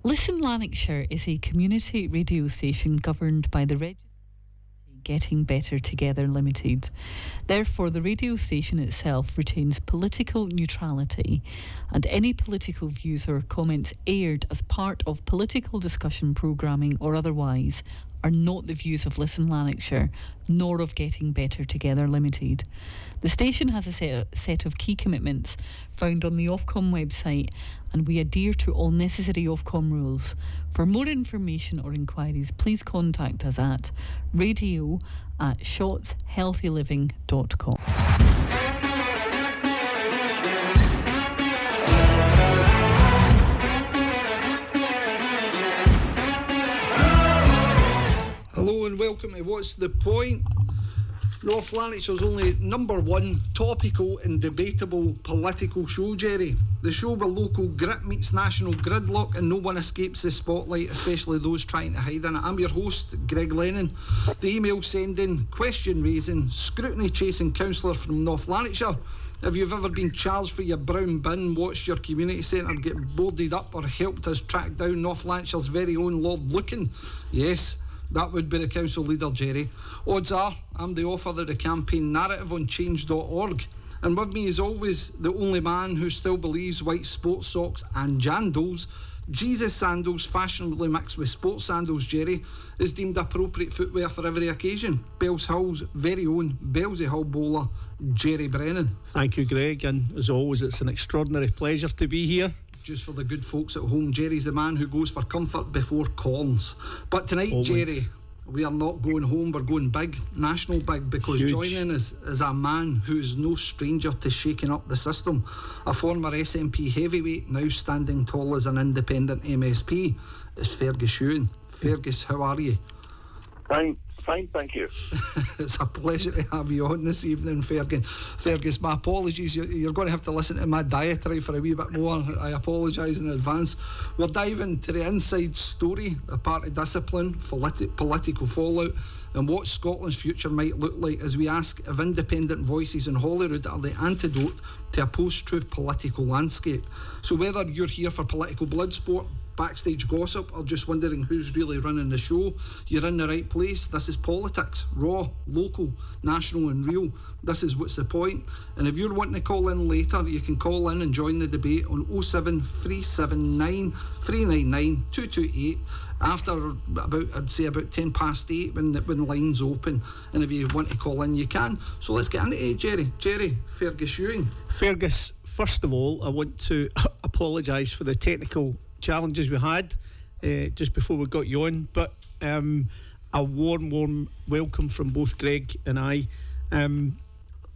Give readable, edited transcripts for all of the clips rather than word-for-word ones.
Listen Lanarkshire is a community radio station governed by the Register Getting Better Together Limited. Therefore, the radio station itself retains political neutrality, and any political views or comments aired as part of political discussion programming or otherwise are not the views of Listen Lanarkshire, nor of Getting Better Together Limited. The station has a set of key commitments found on the Ofcom website, and we adhere to all necessary Ofcom rules. For more information or inquiries, please contact us at radio@shotshealthyliving.com. Hello and welcome to What's the Point? North Lanarkshire's only number one topical and debatable political show, Jerry. The show where local grit meets national gridlock and no one escapes the spotlight, especially those trying to hide in it. I'm your host, Greg Lennon, the email sending, question raising, scrutiny chasing councillor from North Lanarkshire. If you've ever been charged for your brown bin, watched your community centre get boarded up, or helped us track down North Lanarkshire's very own Lord Lucan, yes, that would be the council leader, Jerry. Odds are, I'm the author of the campaign narrative on change.org. And with me, as always, the only man who still believes white sports socks and jandals, Jesus sandals fashionably mixed with sports sandals, Jerry, is deemed appropriate footwear for every occasion. Bells Hill's very own Bellsy Hill bowler, Jerry Brennan. Thank you, Greg, and as always, it's an extraordinary pleasure to be here. Just for the good folks at home, Jerry's the man who goes for comfort before corns. But tonight, always. Jerry, we are not going home, we're going big, national big, because huge. Joining us is a man who's no stranger to shaking up the system. A former SNP heavyweight, now standing tall as an independent MSP, is Fergus Ewing. Fergus, how are you? Fine, thank you. It's a pleasure to have you on this evening, Fergus. My apologies, you're going to have to listen to my diatribe for a wee bit more. I apologise in advance. We're diving to the inside story, a party discipline, political fallout, and what Scotland's future might look like, as we ask if independent voices in Holyrood are the antidote to a post-truth political landscape. So whether you're here for political blood sport, backstage gossip, or just wondering who's really running the show, you're in the right place. This is politics, raw, local, national and real. This is What's the Point. And if you're wanting to call in later, you can call in and join the debate on 07379 399 228 after about 10 past 8 when the lines open. And if you want to call in, you can. So let's get into it, Jerry. Fergus Ewing. Fergus, first of all, I want to apologise for the technical challenges we had just before we got you on, but a warm welcome from both Greg and I.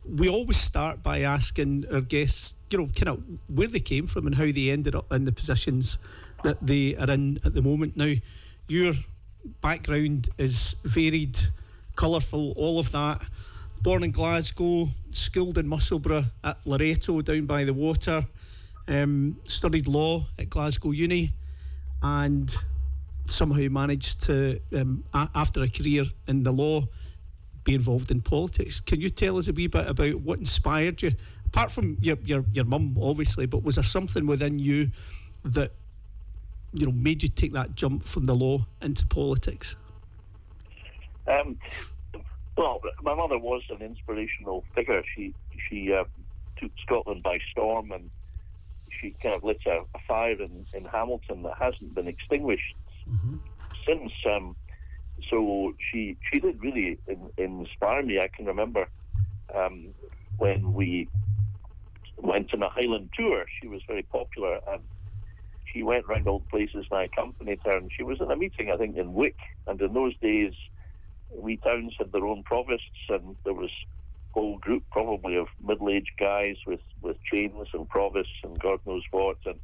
We always start by asking our guests, kind of where they came from and how they ended up in the positions that they are in at the moment. Now, your background is varied, colourful, all of that. Born in Glasgow, schooled in Musselburgh, at Loreto down by the water. Studied law at Glasgow Uni, and somehow managed to, after a career in the law, be involved in politics. Can you tell us a wee bit about what inspired you, apart from your mum, obviously, but was there something within you that made you take that jump from the law into politics? Well, my mother was an inspirational figure. She took Scotland by storm, and she kind of lit a fire in Hamilton that hasn't been extinguished since. So she did really inspire me. I can remember when we went on a Highland tour, she was very popular, and she went round all the places and I accompanied her, and she was in a meeting, I think, in Wick, and in those days we towns had their own provosts, and there was whole group probably of middle-aged guys with chains and provosts and God knows what, and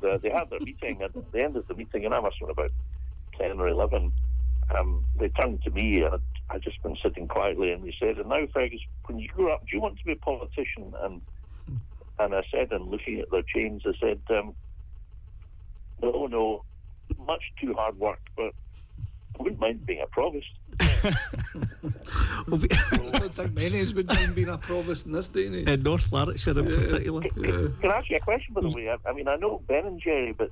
they had their meeting, and at the end of the meeting, and I must have been about 10 or 11, they turned to me, and I'd just been sitting quietly, and they said, "And now, Fergus, when you grow up, do you want to be a politician?" And I said, and looking at their chains, I said, no, much too hard work, but I wouldn't mind being a provost. Well, I don't think many of us would mind being a provost in this day and age. In North Lanarkshire in particular. Can I ask you a question, by the way? I mean, I know Ben and Jerry, but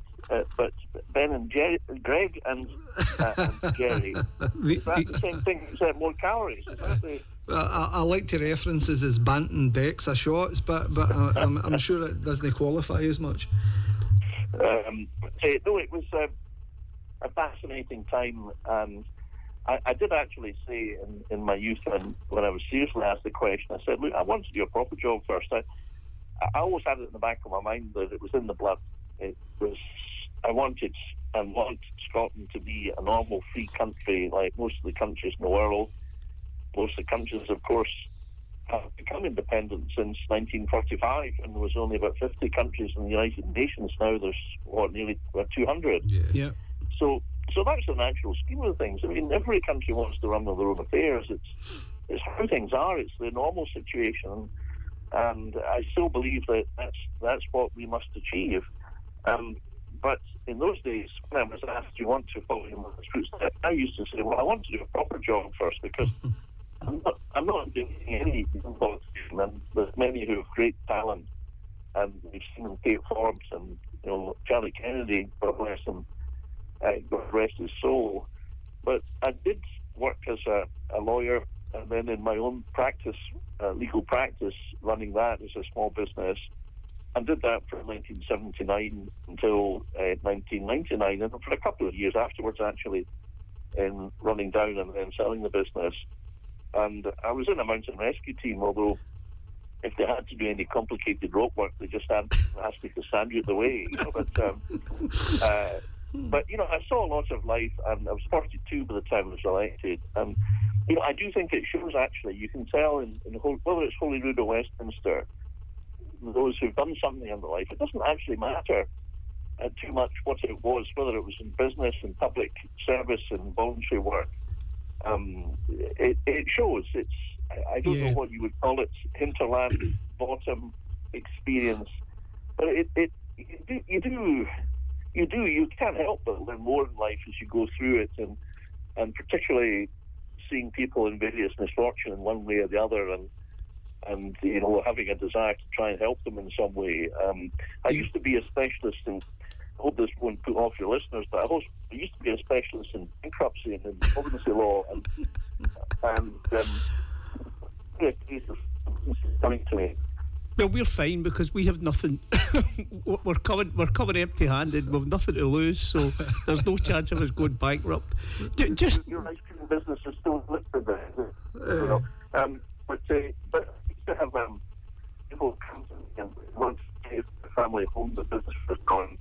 Ben and Jerry, Greg and Jerry. Is that the same thing except more calories? Is that the... I like to reference this as Banton Dexa shots, but I'm sure it doesn't qualify as much. No, it was a fascinating time, and I did actually say in my youth, when I was seriously asked the question, I said, look, I want to do a proper job first. I always had it in the back of my mind that it was in the blood. I wanted Scotland to be a normal free country like most of the countries in the world. Most of the countries, of course, have become independent since 1945, and there was only about 50 countries in the United Nations. Now there's, nearly 200. Yeah. So that's the natural scheme of things. I mean, every country wants to run their own affairs. It's how things are. It's the normal situation, and I still believe that that's what we must achieve. But in those days, when I was asked, do you want to follow your mother's footsteps, I used to say, well, I want to do a proper job first, because I'm not doing any politician, and there's many who have great talent, and we've seen them, Kate Forbes and Charlie Kennedy, God bless him, God rest his soul. But I did work as a lawyer, and then in my own practice, legal practice, running that as a small business, and did that from 1979 until 1999, and for a couple of years afterwards, actually, in running down and then selling the business. And I was in a mountain rescue team, although if they had to do any complicated rope work, they just asked me to stand you the way. But I saw a lot of life, and I was 42 by the time I was elected. And I do think it shows, actually. You can tell in whether it's Holyrood or Westminster, those who've done something in their life, it doesn't actually matter too much what it was, whether it was in business, in public service, in voluntary work. It shows. I don't know what you would call it, hinterland bottom experience, but you can't help but learn more in life as you go through it, and particularly seeing people in various misfortune in one way or the other, and having a desire to try and help them in some way. I used to be a specialist in, I hope this won't put off your listeners, but I used to be a specialist in bankruptcy and insolvency law, and coming to me. Well, we're fine because we have nothing. we're coming empty-handed. We've nothing to lose, so there's no chance of us going bankrupt. Your ice cream business is still listed there. But to have people come to me and want to take the family home, the business was gone.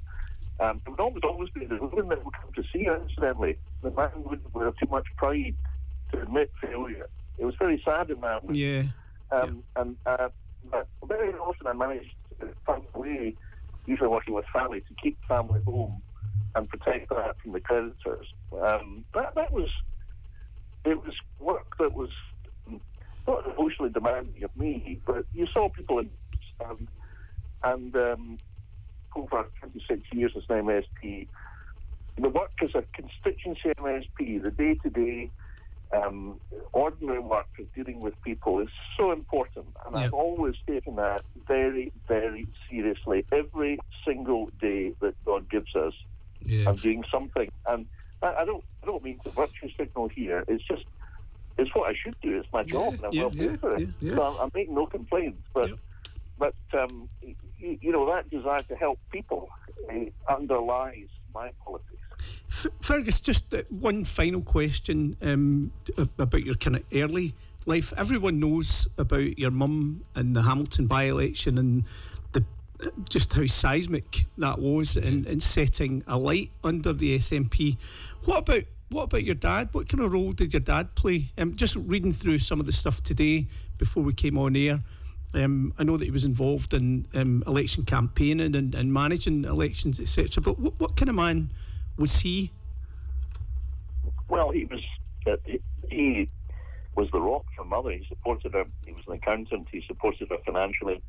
It would always be the woman that would come to see her, incidentally. The man would have too much pride to admit failure. It was very sad in that way. Yeah. But very often I managed to find a way, usually working with family, to keep family home and protect that from the creditors. It was work that was not emotionally demanding of me, but you saw people over 26 years as an MSP, the work as a constituency MSP, the day-to-day ordinary work of dealing with people is so important, and I've always taken that very, very seriously. Every single day that God gives us, I'm doing something, and I don't mean to virtue signal here. It's what I should do. It's my job, and I'm well paid for it. So I'm making no complaints, but that desire to help people underlies my politics. Fergus, just one final question about your kind of early life. Everyone knows about your mum and the Hamilton by-election and just how seismic that was in setting a light under the SNP. What about your dad? What kind of role did your dad play? Just reading through some of the stuff today before we came on air, I know that he was involved in election campaigning and managing elections, etc. But what kind of man was he? Well, he was the rock for Mother. He supported her. He was an accountant. He supported her financially.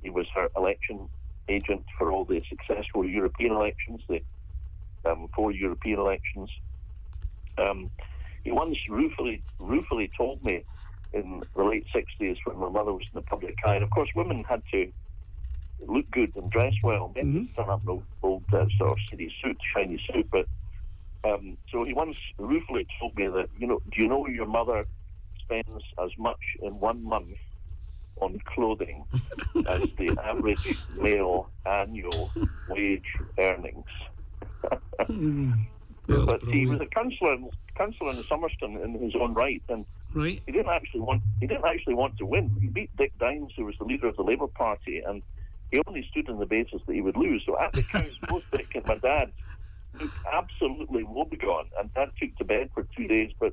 He was her election agent for all the successful European elections, the 4 European elections. He once ruefully told me in the late 60s, when my mother was in the public eye, and of course women had to look good and dress well. Men turn up in old sort of city suit, shiny suit. But so he once ruefully told me that, do you know your mother spends as much in 1 month on clothing as the average male annual wage earnings? But he was a councillor in Somerston in his own right, and he didn't actually want to win. He beat Dick Dines, who was the leader of the Labour Party, and he only stood on the basis that he would lose. So at the count, both Dick and my dad looked absolutely woebegone, and Dad took to bed for 2 days. But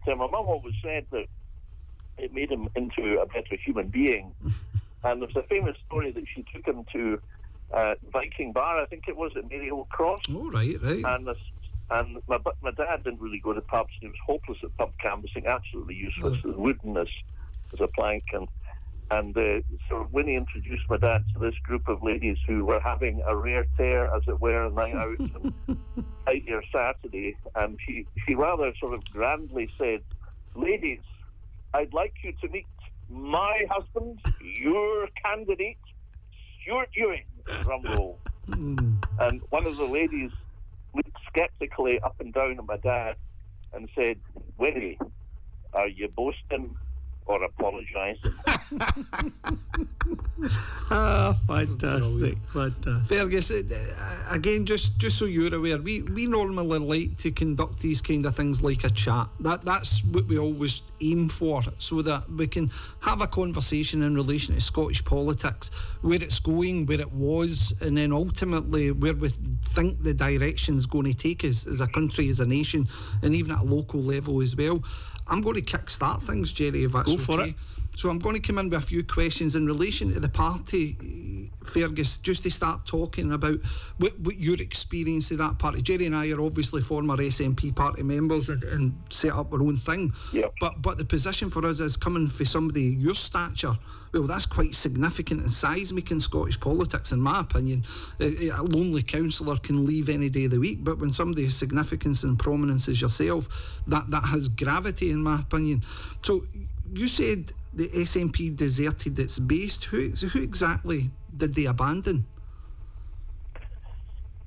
my mum always said that it made him into a better human being. And there's a famous story that she took him to Viking Bar, I think it was, at Maryhill Cross. Oh, right. And my dad didn't really go to pubs, and he was hopeless at pub canvassing, absolutely useless, as wooden as a plank. And so when he introduced my dad to this group of ladies who were having a rare tear, as it were, a night out on Friday or Saturday, and she rather sort of grandly said, "Ladies, I'd like you to meet my husband, your candidate, Stuart Ewing," drum roll. And one of the ladies looked sceptically up and down at my dad and said, "Winnie, are you boasting or apologising?" Fantastic. Fergus, again, just so you're aware, we normally like to conduct these kind of things like a chat. That's what we always aim for, so that we can have a conversation in relation to Scottish politics, where it's going, where it was, and then ultimately where we think the direction's going to take us as a country, as a nation, and even at a local level as well. I'm going to kick-start things, Jerry, if that's okay. Go for it. So I'm going to come in with a few questions in relation to the party, Fergus, just to start talking about what your experience of that party. Jerry and I are obviously former SNP party members and set up our own thing. Yep. But the position for us is coming for somebody your stature. Well, that's quite significant and seismic in Scottish politics, in my opinion. A lonely councillor can leave any day of the week, but when somebody of significance and prominence as yourself, that has gravity, in my opinion. So you said the SNP deserted its base. Who exactly did they abandon?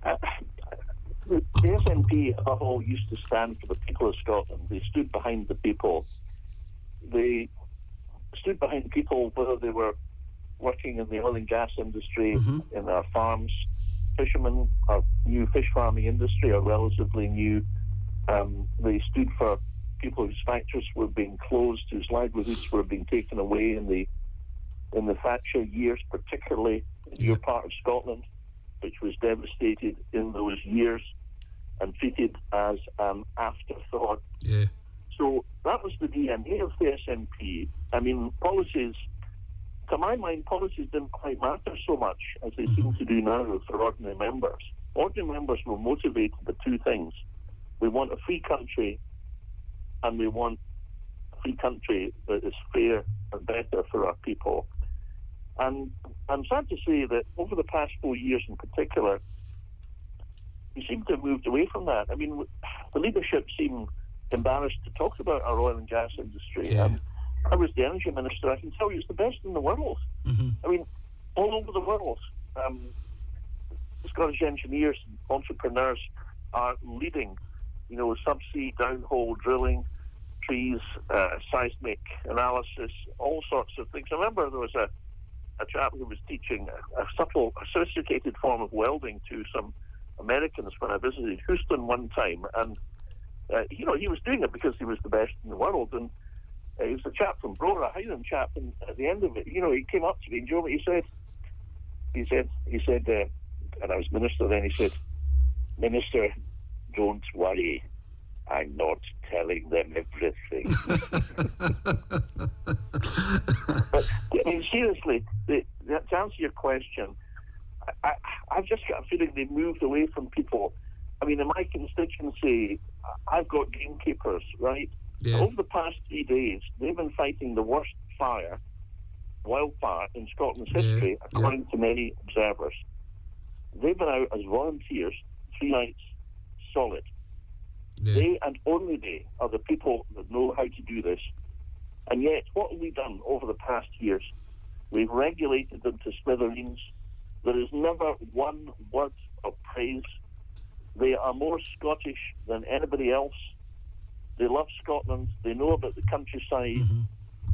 The SNP, above all, used to stand for the people of Scotland. They stood behind the people. They stood behind people, whether they were working in the oil and gas industry, in our farms, fishermen, our new fish farming industry, are relatively new. They stood for people whose factories were being closed, whose livelihoods were being taken away in the Thatcher years, particularly in your part of Scotland, which was devastated in those years and treated as an afterthought. Yeah. So that was the DNA of the SNP. I mean, policies, to my mind, policies didn't quite matter so much as they seem to do now for ordinary members. Ordinary members were motivated by two things. We want a free country, and we want a free country that is fair and better for our people. And I'm sad to say that over the past 4 years in particular, we seem to have moved away from that. I mean, the leadership seem embarrassed to talk about our oil and gas industry. Yeah. I was the energy minister. I can tell you it's the best in the world. I mean, all over the world. Scottish engineers and entrepreneurs are leading, subsea, downhole drilling, trees, seismic analysis, all sorts of things. I remember there was a chap who was teaching a subtle, sophisticated form of welding to some Americans when I visited Houston one time, and he was doing it because he was the best in the world. And he was a chap from Brora, a Highland chap, and at the end of it, he came up to me and he said, and I was minister then, he said, "Minister, don't worry, I'm not telling them everything." But I mean, seriously, to answer your question, I've just got a feeling they moved away from people. I mean, in my constituency, I've got gamekeepers, right? Yeah. Over the past 3 days, they've been fighting the worst wildfire in Scotland's history, according to many observers. They've been out as volunteers 3 nights solid. Yeah. They and only they are the people that know how to do this. And yet, what have we done over the past years? We've regulated them to smithereens. There is never one word of praise. They are more Scottish than anybody else. They love Scotland. They know about the countryside.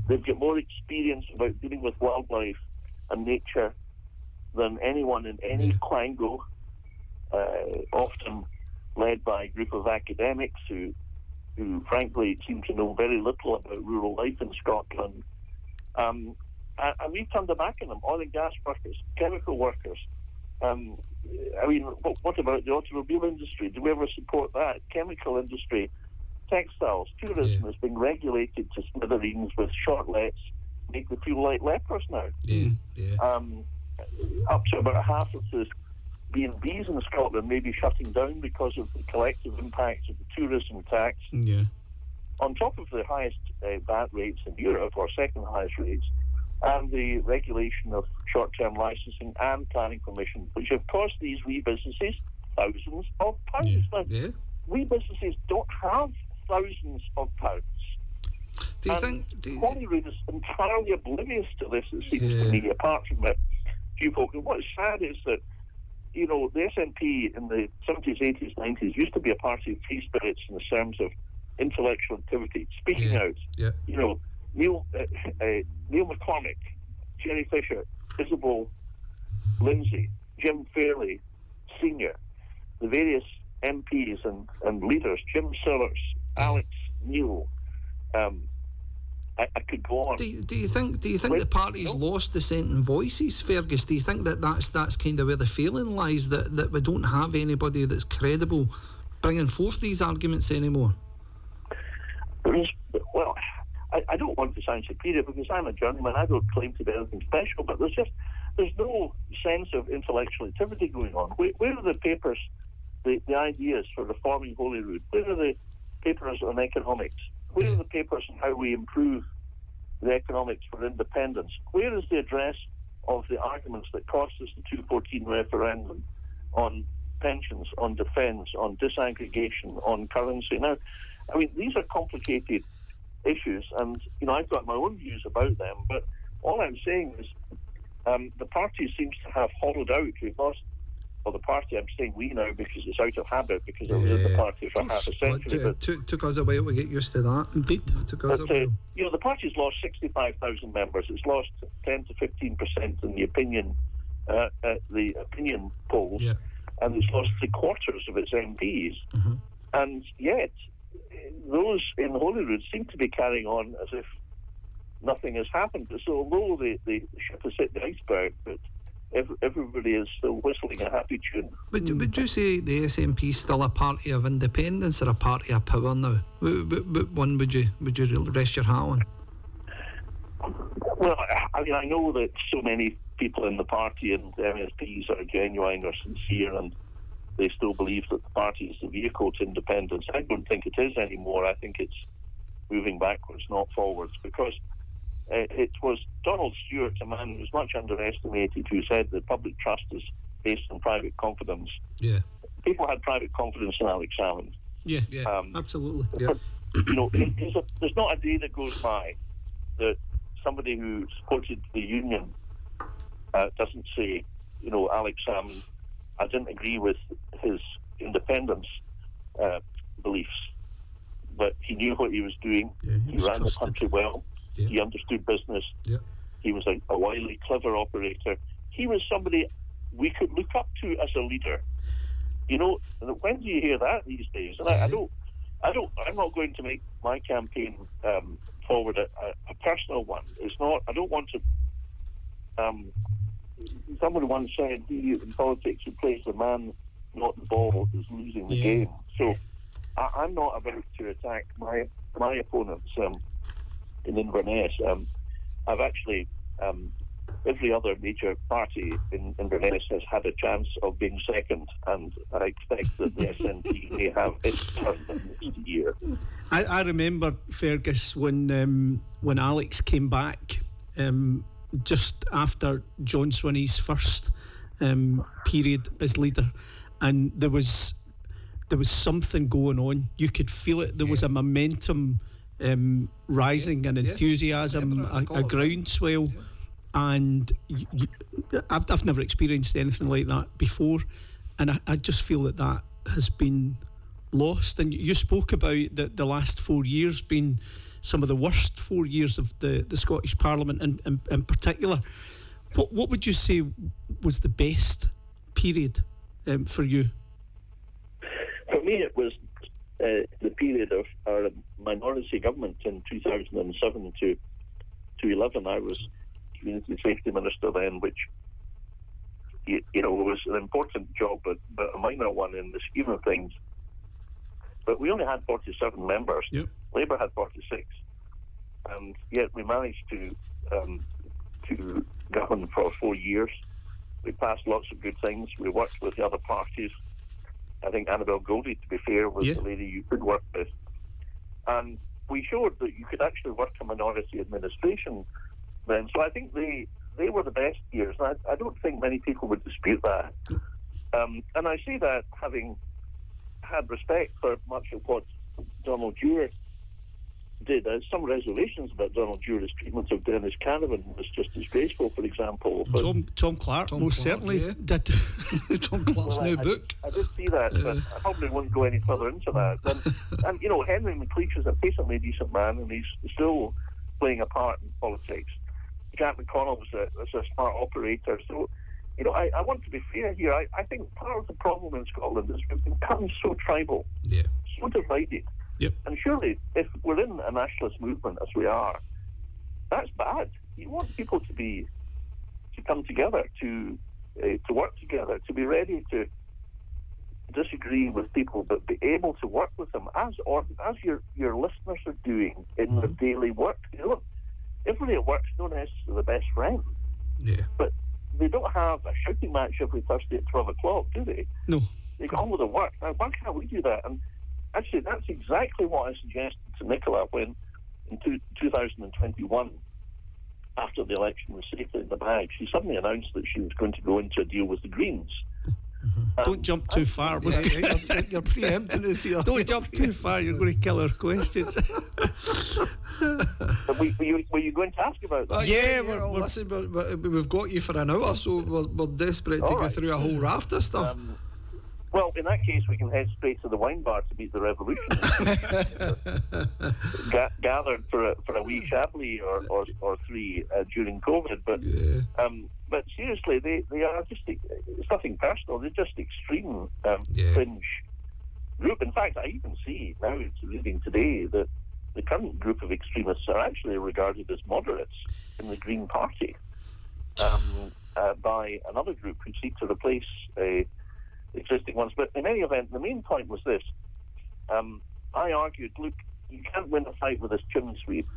They've got more experience about dealing with wildlife and nature than anyone in any quango, often led by a group of academics who frankly seem to know very little about rural life in Scotland. And we've turned our back on them. Oil and gas workers, chemical workers. What about the automobile industry? Do we ever support that? Chemical industry, textiles, tourism has been regulated to smithereens with short lets, make the feel like lepers now. Up to about half of the B&Bs in Scotland may be shutting down because of the collective impacts of the tourism tax. On top of the highest VAT rates in Europe, or second highest rates, and the regulation of short-term licensing and planning permission, which have cost these wee businesses thousands of pounds. Wee businesses don't have thousands of pounds. Do you think Holyrood is entirely oblivious to this, it seems to me, apart from a few folk. And what's sad is that, you know, the SNP in the 70s, 80s, 90s used to be a party of free spirits in the terms of intellectual activity, speaking out. You know, Neil McCormick, Jerry Fisher, Isabel Lindsay, Jim Fairley Senior, the various MPs and leaders, Jim Sellers, Alex Neil. I could go on. Do you think the party's lost dissenting voices, Fergus? Do you think that's kind of where the failing lies, that we don't have anybody that's credible bringing forth these arguments anymore? Well, I don't want to sound superior because I'm a journeyman. I don't claim to be anything special, but there's no sense of intellectual activity going on. Where are the papers, the ideas for reforming Holyrood? Where are the papers on economics? Where are the papers on how we improve the economics for independence? Where is the address of the arguments that cost us the 2014 referendum on pensions, on defence, on disaggregation, on currency? Now, I mean, these are complicated issues, and you know, I've got my own views about them, but all I'm saying is the party seems to have hollowed out. We've lost, well, the party, I'm saying we now because it's out of habit, because I was in the party for half a century. But took us a while to get used to that. Indeed. Took us a while. You know, the party's lost 65,000 members. It's lost 10 to 15% in the opinion polls, and it's lost 3/4 of its MPs. And yet, those in Holyrood seem to be carrying on as if nothing has happened. So although the ship has hit the iceberg, but everybody is still whistling a happy tune. Would you say the SNP is still a party of independence or a party of power now? What one would you rest your hat on? Well, I mean, I know that so many people in the party and the MSPs are genuine or sincere, and they still believe that the party is the vehicle to independence. I don't think it is anymore. I think it's moving backwards, not forwards, because it was Donald Stewart, a man who was much underestimated, who said that public trust is based on private confidence. People had private confidence in Alex Salmond. Absolutely. But, you know, there's not a day that goes by that somebody who supported the union doesn't say, you know, Alex Salmond, I didn't agree with his independence beliefs, but he knew what he was doing. He ran the country well. He understood business. He was a wily, clever operator. He was somebody we could look up to as a leader. You know, when do you hear that these days? And I'm not going to make my campaign forward a personal one. It's not. I don't want to. Someone once said, in politics, you plays the man, not the ball, is losing the game. So I'm not about to attack my opponents in Inverness. I've actually, every other major party in Inverness has had a chance of being second, and I expect that the SNP may have its turn next year. I remember, Fergus, when Alex came back, just after John Swinney's first period as leader, and there was something going on. You could feel it. There was a momentum rising, and enthusiasm, a groundswell. and I've never experienced anything like that before, and I just feel that has been lost. And you spoke about the last 4 years being some of the worst 4 years of the Scottish Parliament in particular. What would you say was the best period for you? For me, it was the period of our minority government in 2007 to 11. I was Community Safety Minister then, which was an important job, but a minor one in the scheme of things. But we only had 47 members. Yep. Labour had 46, and yet we managed to govern for 4 years. We passed lots of good things. We worked with the other parties. I think Annabel Goldie, to be fair, was the lady you could work with. And we showed that you could actually work a minority administration then. So I think they were the best years. And I don't think many people would dispute that. And I say that having had respect for much of what Donald Dewar did. Some reservations about Donald Dewar's treatment of Dennis Canavan was just disgraceful, for example. But Tom Clark most certainly did. Tom Clark's new book. I did see that, but I probably won't go any further into that. And Henry McLeish is a patiently decent man, and he's still playing a part in politics. Jack McConnell was a smart operator. So, I want to be fair here. I think part of the problem in Scotland is we've become so tribal, so divided. Yep. And surely, if we're in a nationalist movement as we are, that's bad. You want people to come together, to work together, to be ready to disagree with people, but be able to work with them as your listeners are doing in their daily work. Everybody at work's not necessarily the best friend. Yeah. But they don't have a shouting match every Thursday at 12 o'clock, do they? No. They get on with their work. Now, why can't we do that? And actually, that's exactly what I suggested to Nicola when, in 2021, after the election was safely in the bag, she suddenly announced that she was going to go into a deal with the Greens. Don't jump too far. You're preempting us here. Don't jump too far, you're going to kill our questions. Were you going to ask about that? Listen, we've got you for an hour, so we're desperate to go through a whole raft of stuff. Well, in that case, we can head straight to the wine bar to beat the revolution. Gathered for a wee chablis or three during COVID, but seriously, they are just, it's nothing personal. They're just extreme fringe group. In fact, I even see now, it's reading today, that the current group of extremists are actually regarded as moderates in the Green Party by another group who seek to replace existing ones. But in any event, the main point was this. I argued, look, you can't win a fight with this chimney sweep.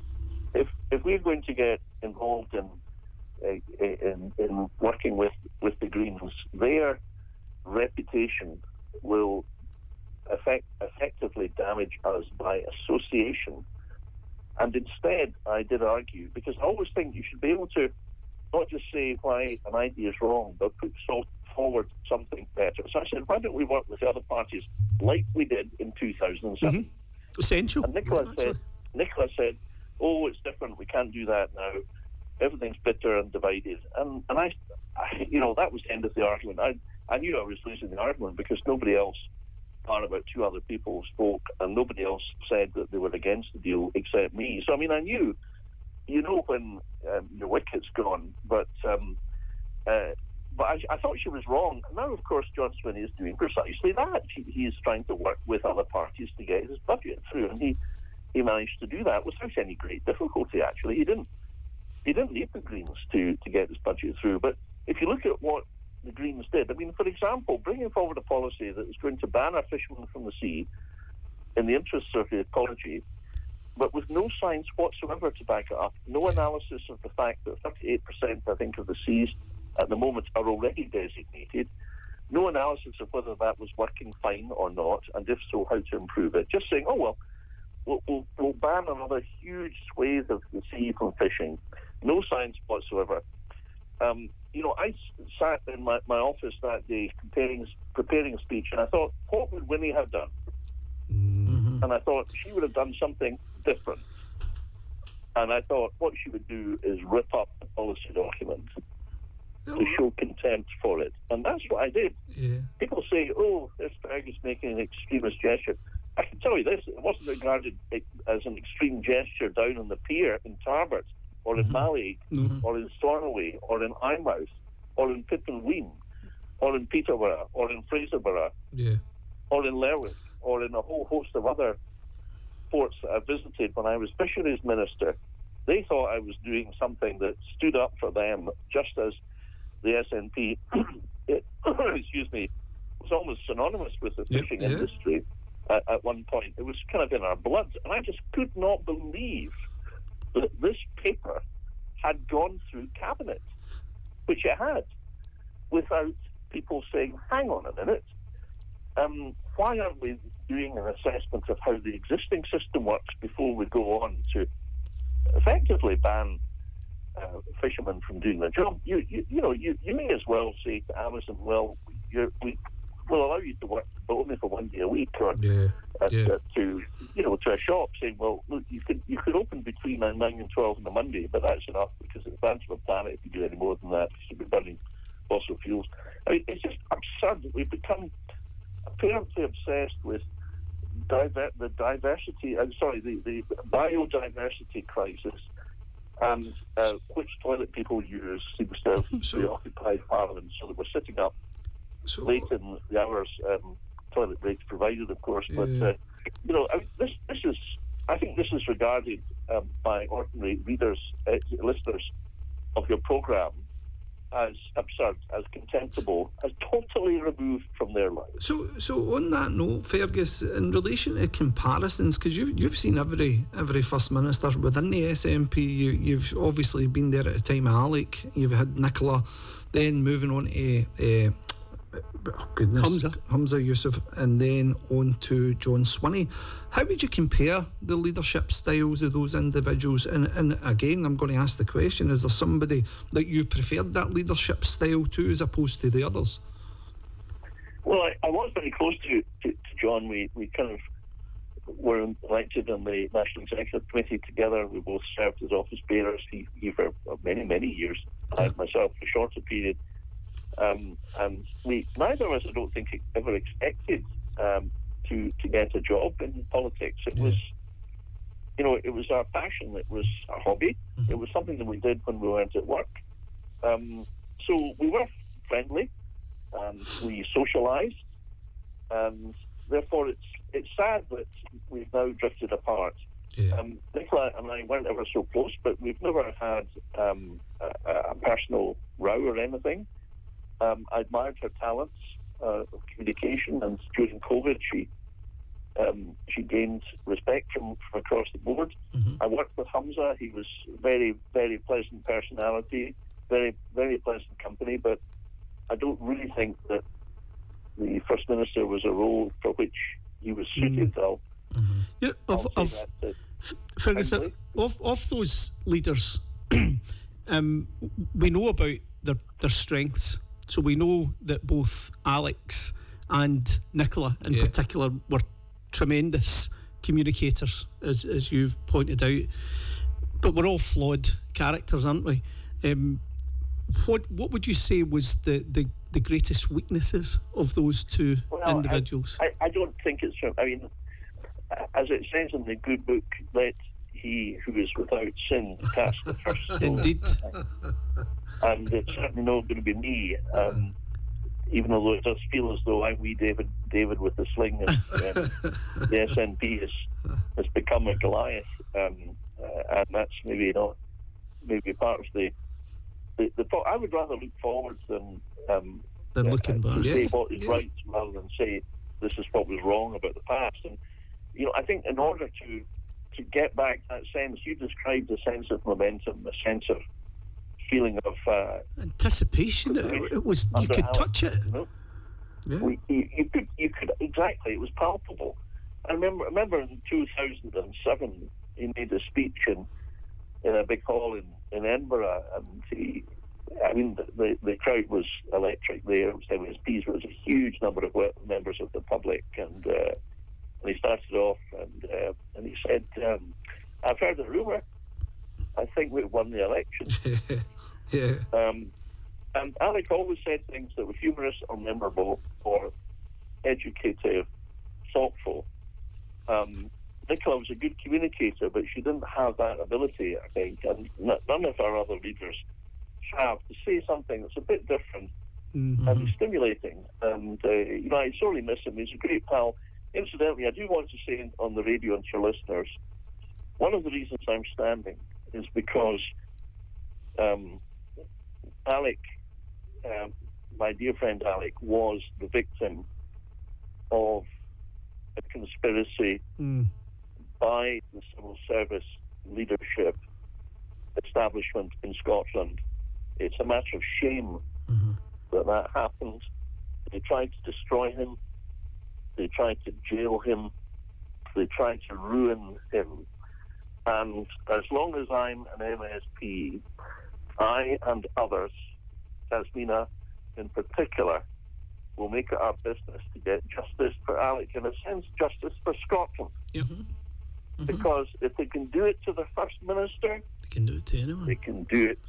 If we're going to get involved in working with the Greens, their reputation will effectively damage us by association. And instead, I did argue, because I always think you should be able to not just say why an idea is wrong, but put forward something better. So I said, why don't we work with the other parties like we did in 2007? Essential. And Nicola said, oh, it's different. We can't do that now. Everything's bitter and divided. And I that was the end of the argument. I knew I was losing the argument because nobody else, apart about two other people, spoke, and nobody else said that they were against the deal except me. So, I mean, I knew, when your wicket's gone, but I thought she was wrong. Now, of course, John Swinney is doing precisely that. He is trying to work with other parties to get his budget through, and he managed to do that without any great difficulty, actually. He didn't need the Greens to get his budget through. But if you look at what the Greens did, I mean, for example, bringing forward a policy that is going to ban our fishermen from the sea in the interests of the ecology, but with no science whatsoever to back it up, no analysis of the fact that 38%, I think, of the seas at the moment are already designated, no analysis of whether that was working fine or not, and if so, how to improve it. Just saying, we'll ban another huge swathe of the sea from fishing. No science whatsoever. I sat in my office that day preparing a speech, and I thought, what would Winnie have done? Mm-hmm. And I thought she would have done something different. And I thought what she would do is rip up the policy document to show contempt for it. And that's what I did. Yeah. People say, oh, this Fergus making an extremist gesture. I can tell you this, it wasn't regarded as an extreme gesture down on the pier in Tarbert, or in Mallaig, or in Stornoway, or in Eyemouth, or in Pippinween, or in Peterborough, or in Fraserburgh, or in Lerwick, or in a whole host of other ports that I visited when I was Fisheries Minister. They thought I was doing something that stood up for them, just as the SNP, excuse me, was almost synonymous with the fishing industry at one point. It was kind of in our blood, and I just could not believe that this paper had gone through Cabinet, which it had, without people saying, hang on a minute, why aren't we doing an assessment of how the existing system works before we go on to effectively ban fishermen from doing their job? You may as well say to Amazon, well, we'll allow you to work, but only for 1 day a week, or to a shop saying, well, look, you could open between 9 and 12 on a Monday, but that's enough because it's bad for the planet if you do any more than that, because you'll be burning fossil fuels. I mean, it's just absurd that we've become apparently obsessed with the biodiversity crisis, and which toilet people use seems to have preoccupied Parliament, so that we're sitting up late in the hours, toilet breaks provided, of course. But I think this is regarded by ordinary readers, listeners of your programme, as absurd, as contemptible, as totally removed from their lives. So on that note, Fergus, in relation to comparisons, because you've seen every First Minister within the SNP, you've obviously been there at the time of Alec, you've had Nicola, then moving on to Humza Yousaf, and then on to John Swinney. How would you compare the leadership styles of those individuals? And again, I'm going to ask the question, is there somebody that you preferred that leadership style to as opposed to the others? Well, I was very close to John. We kind of were elected on the National Executive Committee together. We both served as office bearers, he for many, many years, I myself for a shorter period. And neither of us, I don't think, ever expected to get a job in politics. It was, it was our passion. It was our hobby. It was something that we did when we weren't at work. So we were friendly, and we socialised, and therefore it's sad that we've now drifted apart. Nicola and I weren't ever so close, but we've never had a personal row or anything. I admired her talents of communication, and during COVID she gained respect from across the board. I worked with Humza. He was very, very pleasant personality, very, very pleasant company, but I don't really think that the First Minister was a role for which he was suited. Fergus, of those leaders, we know about their strengths. So we know that both Alex and Nicola in particular were tremendous communicators, as you've pointed out. But we're all flawed characters, aren't we? What would you say was the greatest weaknesses of those two individuals? I don't think it's... I mean, as it says in the good book, let he who is without sin cast the first stone. Indeed. And it's certainly not going to be me, even although it does feel as though I'm wee David with the sling, and the SNP has become a Goliath, and that's maybe part of the I would rather look forwards than looking back. Say what is right rather than say this is what was wrong about the past. And I think in order to get back that sense, you described a sense of momentum, a sense of feeling of anticipation. It was, you could touch it. You could exactly. It was palpable. I remember in 2007 he made a speech in a big hall in Edinburgh, and the crowd was electric there. It was MSPs. There was a huge number of members of the public, and he started off and he said, "I've heard a rumour won the election. Yeah. And Alec always said things that were humorous or memorable or educative, thoughtful. Nicola was a good communicator, but she didn't have that ability, I think, and none of our other leaders have, to say something that's a bit different and stimulating. And, I sorely miss him. He's a great pal. Incidentally, I do want to say on the radio and to your listeners, one of the reasons I'm standing is because Alec, my dear friend Alec, was the victim of a conspiracy by the civil service leadership establishment in Scotland. It's a matter of shame that happened. They tried to destroy him. They tried to jail him. They tried to ruin him. And as long as I'm an MSP, I and others, Tasmina in particular, will make it our business to get justice for Alec, in a sense, justice for Scotland. Because if they can do it to the First Minister, They can do it to anyone. they can do it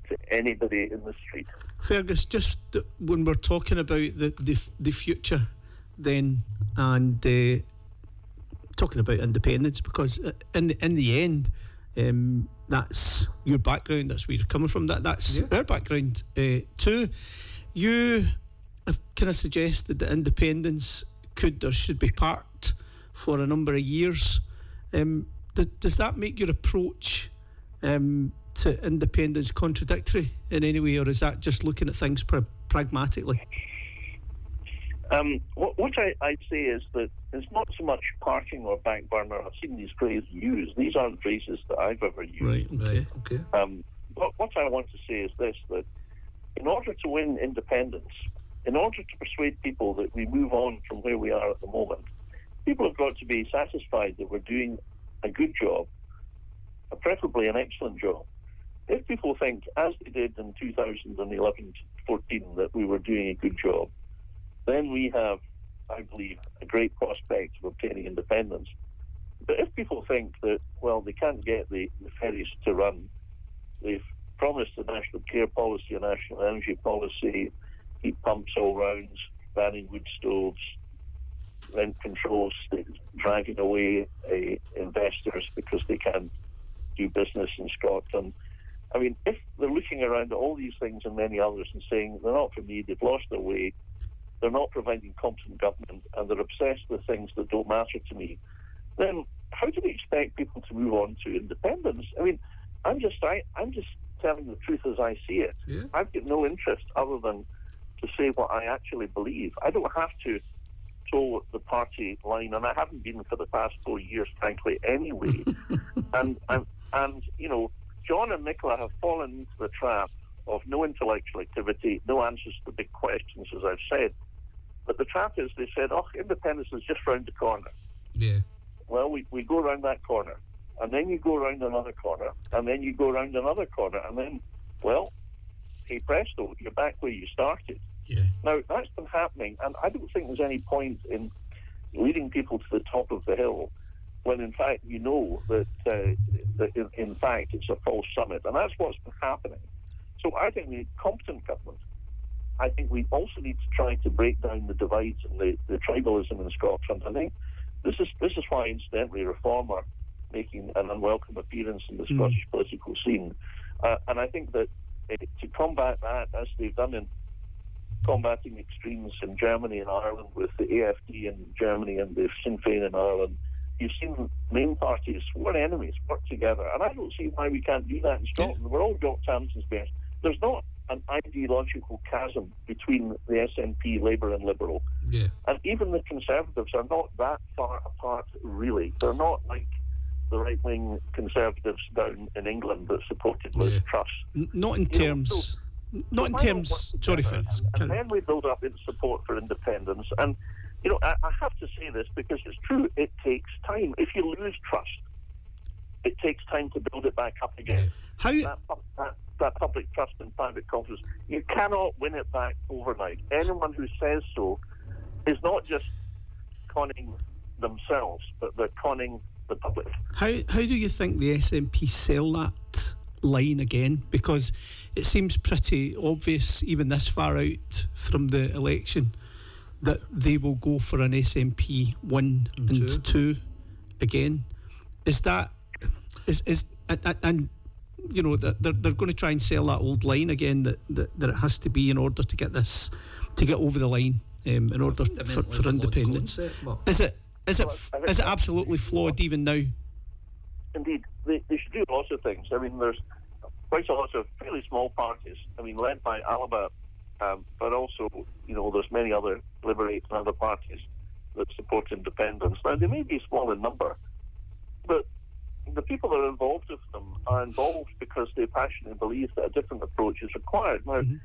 to anybody in the street. Fergus, just when we're talking about the future then, and talking about independence, because in the end, that's your background, that's where you're coming from, that's our background too. You have kind of suggested that independence could or should be parked for a number of years. Does that make your approach to independence contradictory in any way, or is that just looking at things pragmatically? What I'd say is that it's not so much parking or back burner. I've seen these phrases used. These aren't phrases that I've ever used. Right, okay. What I want to say is this, that in order to win independence, in order to persuade people that we move on from where we are at the moment, people have got to be satisfied that we're doing a good job, preferably an excellent job. If people think, as they did in 2011-14, that we were doing a good job, then we have, I believe, a great prospect of obtaining independence. But if people think that, well, they can't get the ferries to run, they've promised a national care policy, a national energy policy, heat pumps all rounds, banning wood stoves, rent controls, driving away investors because they can't do business in Scotland. I mean, if they're looking around at all these things and many others and saying they're not for me, they've lost their way, they're not providing competent government, and they're obsessed with things that don't matter to me, then how do we expect people to move on to independence? I mean, I'm just telling the truth as I see it. Yeah. I've got no interest other than to say what I actually believe. I don't have to toe the party line, and I haven't been for the past 4 years, frankly, anyway. and John and Nicola have fallen into the trap of no intellectual activity, no answers to big questions, as I've said. But the trap is they said, independence is just round the corner. Yeah. Well, we go around that corner, and then you go around another corner, and then you go around another corner, and then, well, hey presto, you're back where you started. Yeah. Now, that's been happening, and I don't think there's any point in leading people to the top of the hill when, in fact, you know that in fact it's a false summit, and that's what's been happening. So I think we need competent government. I think we also need to try to break down the divides and the tribalism in Scotland. I think this is why, incidentally, Reform are making an unwelcome appearance in the Scottish political scene. And I think that to combat that, as they've done in combating extremes in Germany and Ireland with the AFD in Germany and the Sinn Féin in Ireland, you've seen main parties, we're enemies, work together. And I don't see why we can't do that in Scotland. We're all Jock Tamson's best. There's not an ideological chasm between the SNP, Labour and Liberal. Yeah. And even the Conservatives are not that far apart, really. They're not like the right-wing Conservatives down in England that supported Liz Truss. Not in terms... Sorry, Fergus. And then we build up in support for independence. And, I have to say this because it's true, it takes time. If you lose trust, it takes time to build it back up again. How that public trust in private confidence, you cannot win it back overnight. Anyone who says so is not just conning themselves, but they're conning the public. do you think the SNP sell that line again, because it seems pretty obvious, even this far out from the election, that they will go for an SNP 1 and 2 again. Is that and you know that they're going to try and sell that old line again, that it has to be in order to get this, to get over the line, in order for independence. Is it absolutely flawed even now? Indeed, they should do lots of things. I mean, there's quite a lot of fairly small parties. I mean, led by Alba, but also, you know, there's many other Liberate and other parties that support independence. Now, they may be small in number, but the people that are involved with them are involved because they passionately believe that a different approach is required. Now, in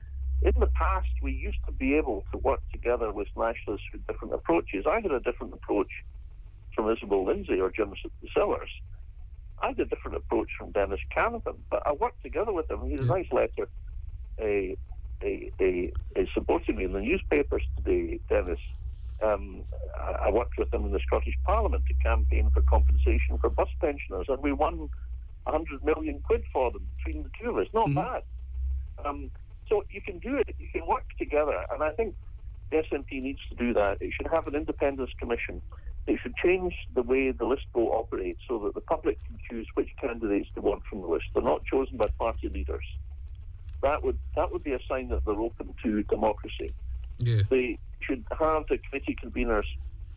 the past, we used to be able to work together with nationalists with different approaches. I had a different approach from Isabel Lindsay or Jim Sellers. I had a different approach from Dennis Canavan, but I worked together with him. He had a nice letter supporting me in the newspapers today, Dennis. I worked with him in the Scottish Parliament to campaign for compensation for bus pensioners, and we won 100 million quid for them between the two of us. Not bad. So you can do it. You can work together, and I think the SNP needs to do that. It should have an independence commission. It should change the way the list vote operates so that the public can choose which candidates they want from the list. They're not chosen by party leaders. That would be a sign that they're open to democracy. Yeah. They should have the committee conveners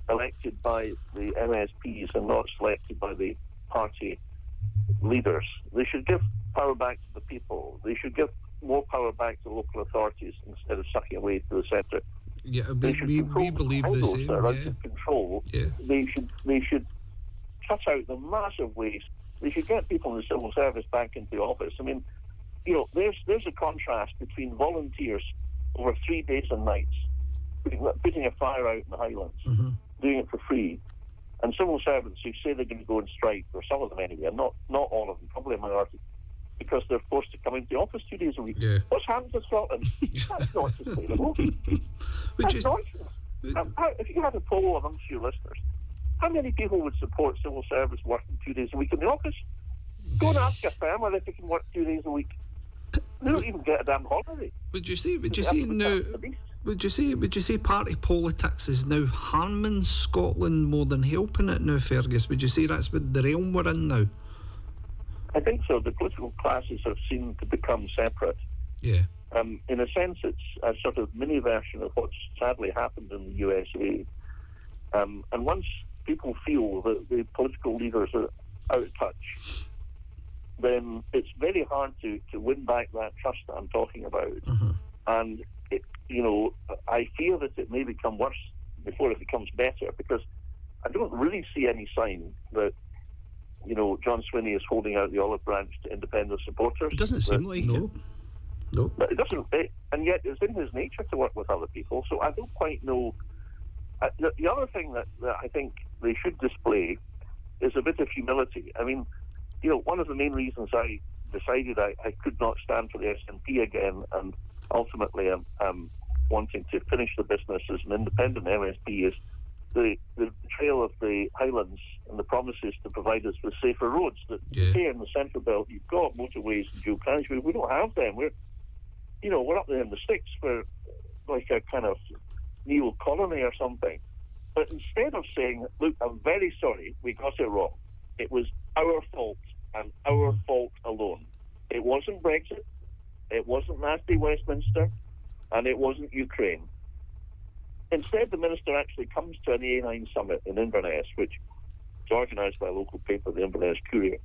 elected by the MSPs and not selected by the party leaders. They should give power back to the people. They should give more power back to local authorities instead of sucking away to the centre. Yeah, we believe the same. That are out of control. Yeah. They should cut out the massive waste. They should get people in the civil service back into the office. I mean, you know, there's a contrast between volunteers over 3 days and nights putting a fire out in the Highlands, doing it for free, and civil servants who say they're going to go and strike, or some of them anyway, not all of them, probably a minority, because they're forced to come into the office 2 days a week. Yeah. What's happened to Scotland? That's not sustainable. That's nonsense. If you had a poll amongst your listeners, how many people would support civil service working 2 days a week in the office? Go and ask a farmer if they can work 2 days a week. They don't even get a damn holiday. Would you say party politics is now harming Scotland more than helping it now, Fergus? Would you say that's what the realm we're in now? I think so. The political classes have seemed to become separate. Yeah. In a sense, it's a sort of mini version of what's sadly happened in the USA. And once people feel that the political leaders are out of touch, then it's very hard to win back that trust that I'm talking about. And, I fear that it may become worse before it becomes better, because I don't really see any sign that, John Swinney is holding out the olive branch to independent supporters. It doesn't seem like it. No. But it doesn't, and yet it's in his nature to work with other people, so I don't quite know. The other thing that I think they should display is a bit of humility. I mean, one of the main reasons I decided I could not stand for the SNP again, and ultimately I'm wanting to finish the business as an independent MSP, is the betrayal of the Highlands and the promises to provide us with safer roads. That here in the Central Belt, you've got motorways and dual carriageways. We don't have them. We're up there in the sticks. We're like a kind of neo-colony or something. But instead of saying, look, I'm very sorry, we got it wrong. It was our fault and our fault alone. It wasn't Brexit, it wasn't nasty Westminster, and it wasn't Ukraine. Instead, the Minister actually comes to an A9 summit in Inverness, which is organised by a local paper, the Inverness Courier,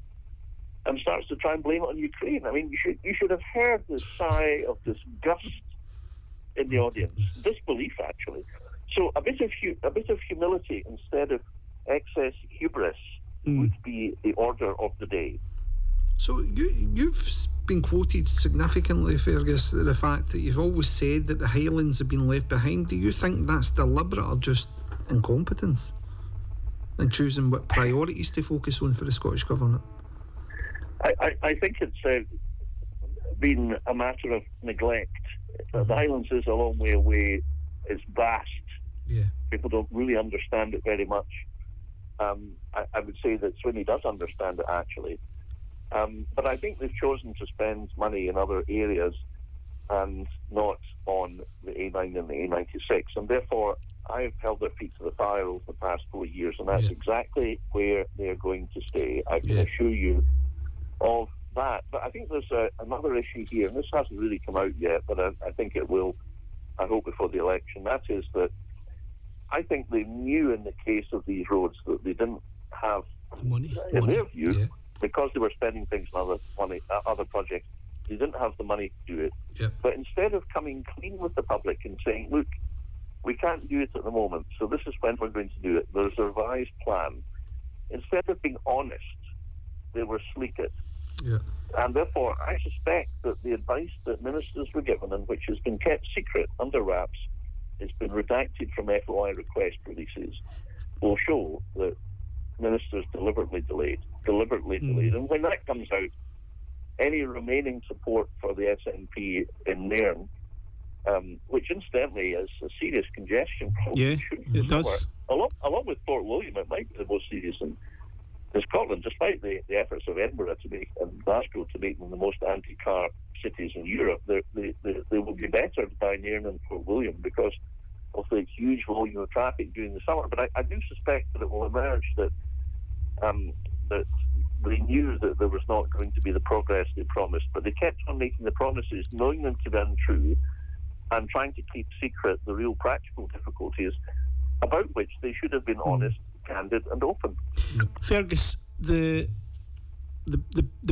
and starts to try and blame it on Ukraine. I mean, you should have heard the sigh of disgust in the audience, disbelief actually. So a bit of humility instead of excess hubris would be the order of the day. So you've been quoted significantly, Fergus, the fact that you've always said that the Highlands have been left behind. Do you think that's deliberate or just incompetence in choosing what priorities to focus on for the Scottish Government? I think it's been a matter of neglect. The Highlands is a long way away. It's vast. Yeah. People don't really understand it very much. I would say that Swinney does understand it, actually. But I think they've chosen to spend money in other areas and not on the A9 and the A96. And therefore, I've held their feet to the fire over the past 4 years, and that's exactly where they're going to stay. I can assure you of that. But I think there's another issue here, and this hasn't really come out yet, but I think it will, I hope, before the election. That is that I think they knew in the case of these roads that they didn't have, in their view, because they were spending things on other projects, they didn't have the money to do it. But instead of coming clean with the public and saying, look, we can't do it at the moment, so this is when we're going to do it, there's a revised plan. Instead of being honest, they were sleek it. And therefore, I suspect that the advice that ministers were given, and which has been kept secret under wraps, it's been redacted from FOI request releases, will show that ministers deliberately delayed. And when that comes out, any remaining support for the SNP in Nairn, which incidentally is a serious congestion problem. It does. Along with Fort William, it might be the most serious in Scotland, despite the efforts of Edinburgh to make and Glasgow to make them the most anti-car cities in Europe. They will be bettered by Nairn and Fort William because of the huge volume of traffic during the summer. But I do suspect that it will emerge that that they knew that there was not going to be the progress they promised, but they kept on making the promises, knowing them to be untrue, and trying to keep secret the real practical difficulties about which they should have been honest, candid and open. Fergus, the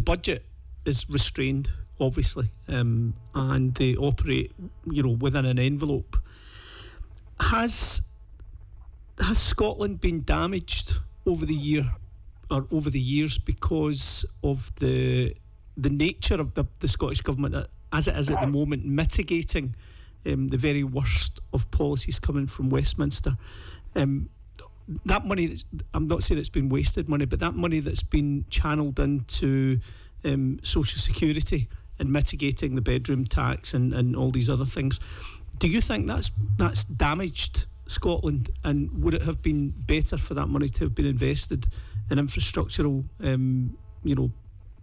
budget is restrained, obviously, and they operate, within an envelope. Has Scotland been damaged over the years because of the nature of the Scottish Government as it is at the moment, mitigating the very worst of policies coming from Westminster? That money, I'm not saying it's been wasted money, but that money that's been channeled into social security and mitigating the bedroom tax and all these other things, do you think that's damaged Scotland? And would it have been better for that money to have been invested in infrastructural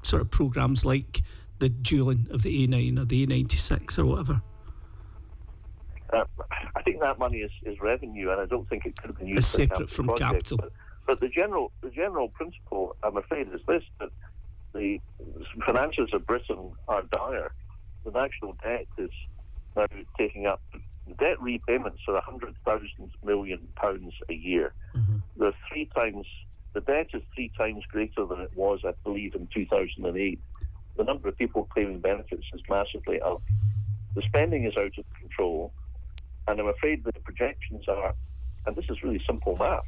sort of programmes like the dualling of the A9 or the A96 or whatever? I think that money is revenue, and I don't think it could have been used as separate from projects. capital. But the general principle, I'm afraid, is this: that the finances of Britain are dire. The national debt is now taking up. The debt repayments are £100,000 million a year. They're the debt is 3 times greater than it was, I believe, in 2008. The number of people claiming benefits is massively up. The spending is out of control, and I'm afraid that the projections are, and this is really simple maths,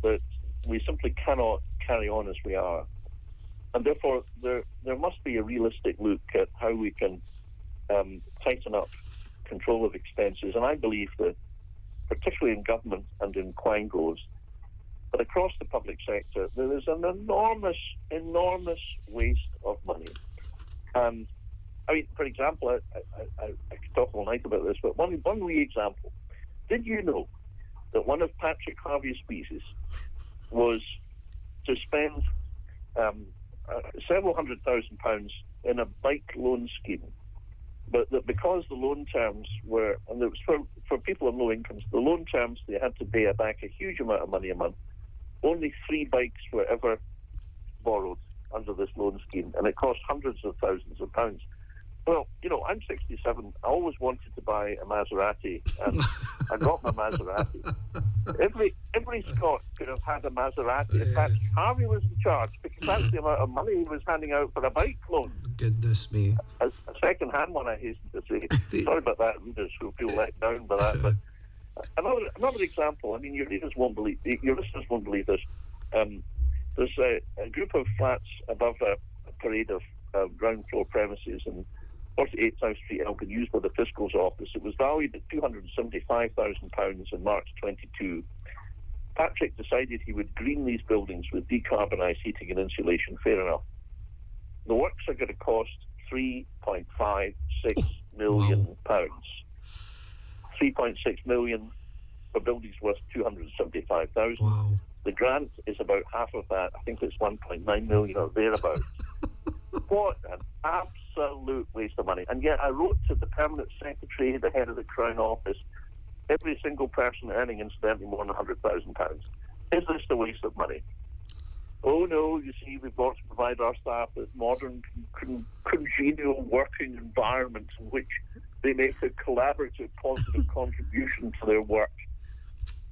that we simply cannot carry on as we are. And therefore, there must be a realistic look at how we can tighten up control of expenses. And I believe that, particularly in government and in quangos, but across the public sector, there is an enormous waste of money. And I mean, for example, I could talk all night about this, but one wee example. Did you know that one of Patrick Harvey's speeches was to spend several £100,000 in a bike loan scheme, but that because the loan terms were, and it was for people on low incomes, the loan terms, they had to pay back a huge amount of money a month. Only 3 bikes were ever borrowed under this loan scheme, and it cost hundreds of thousands of pounds. Well, I'm 67. I always wanted to buy a Maserati, and I got my Maserati. Every Scot could have had a Maserati if Patrick Harvey was in charge, because that's the amount of money he was handing out for a bike loan. Goodness me. A second-hand one, I hasten to say. Sorry about that, readers who feel let down by that. But another example. I mean, your listeners won't believe this. There's a group of flats above a parade of ground floor premises in 48 South Street, Elgin, used by the Fiscal's office. It was valued at £275,000 in March 22. Patrick decided he would green these buildings with decarbonised heating and insulation. Fair enough. The works are going to cost £3.56 million. Wow. 3.6 million for buildings worth 275,000. Wow. The grant is about half of that. I think it's 1.9 million or thereabouts. What an absolute waste of money. And yet I wrote to the permanent secretary, the head of the Crown Office, every single person earning incidentally more than £100,000. Is this a waste of money? Oh no, you see, we've got to provide our staff with modern, congenial working environments in which they make a collaborative, positive contribution to their work.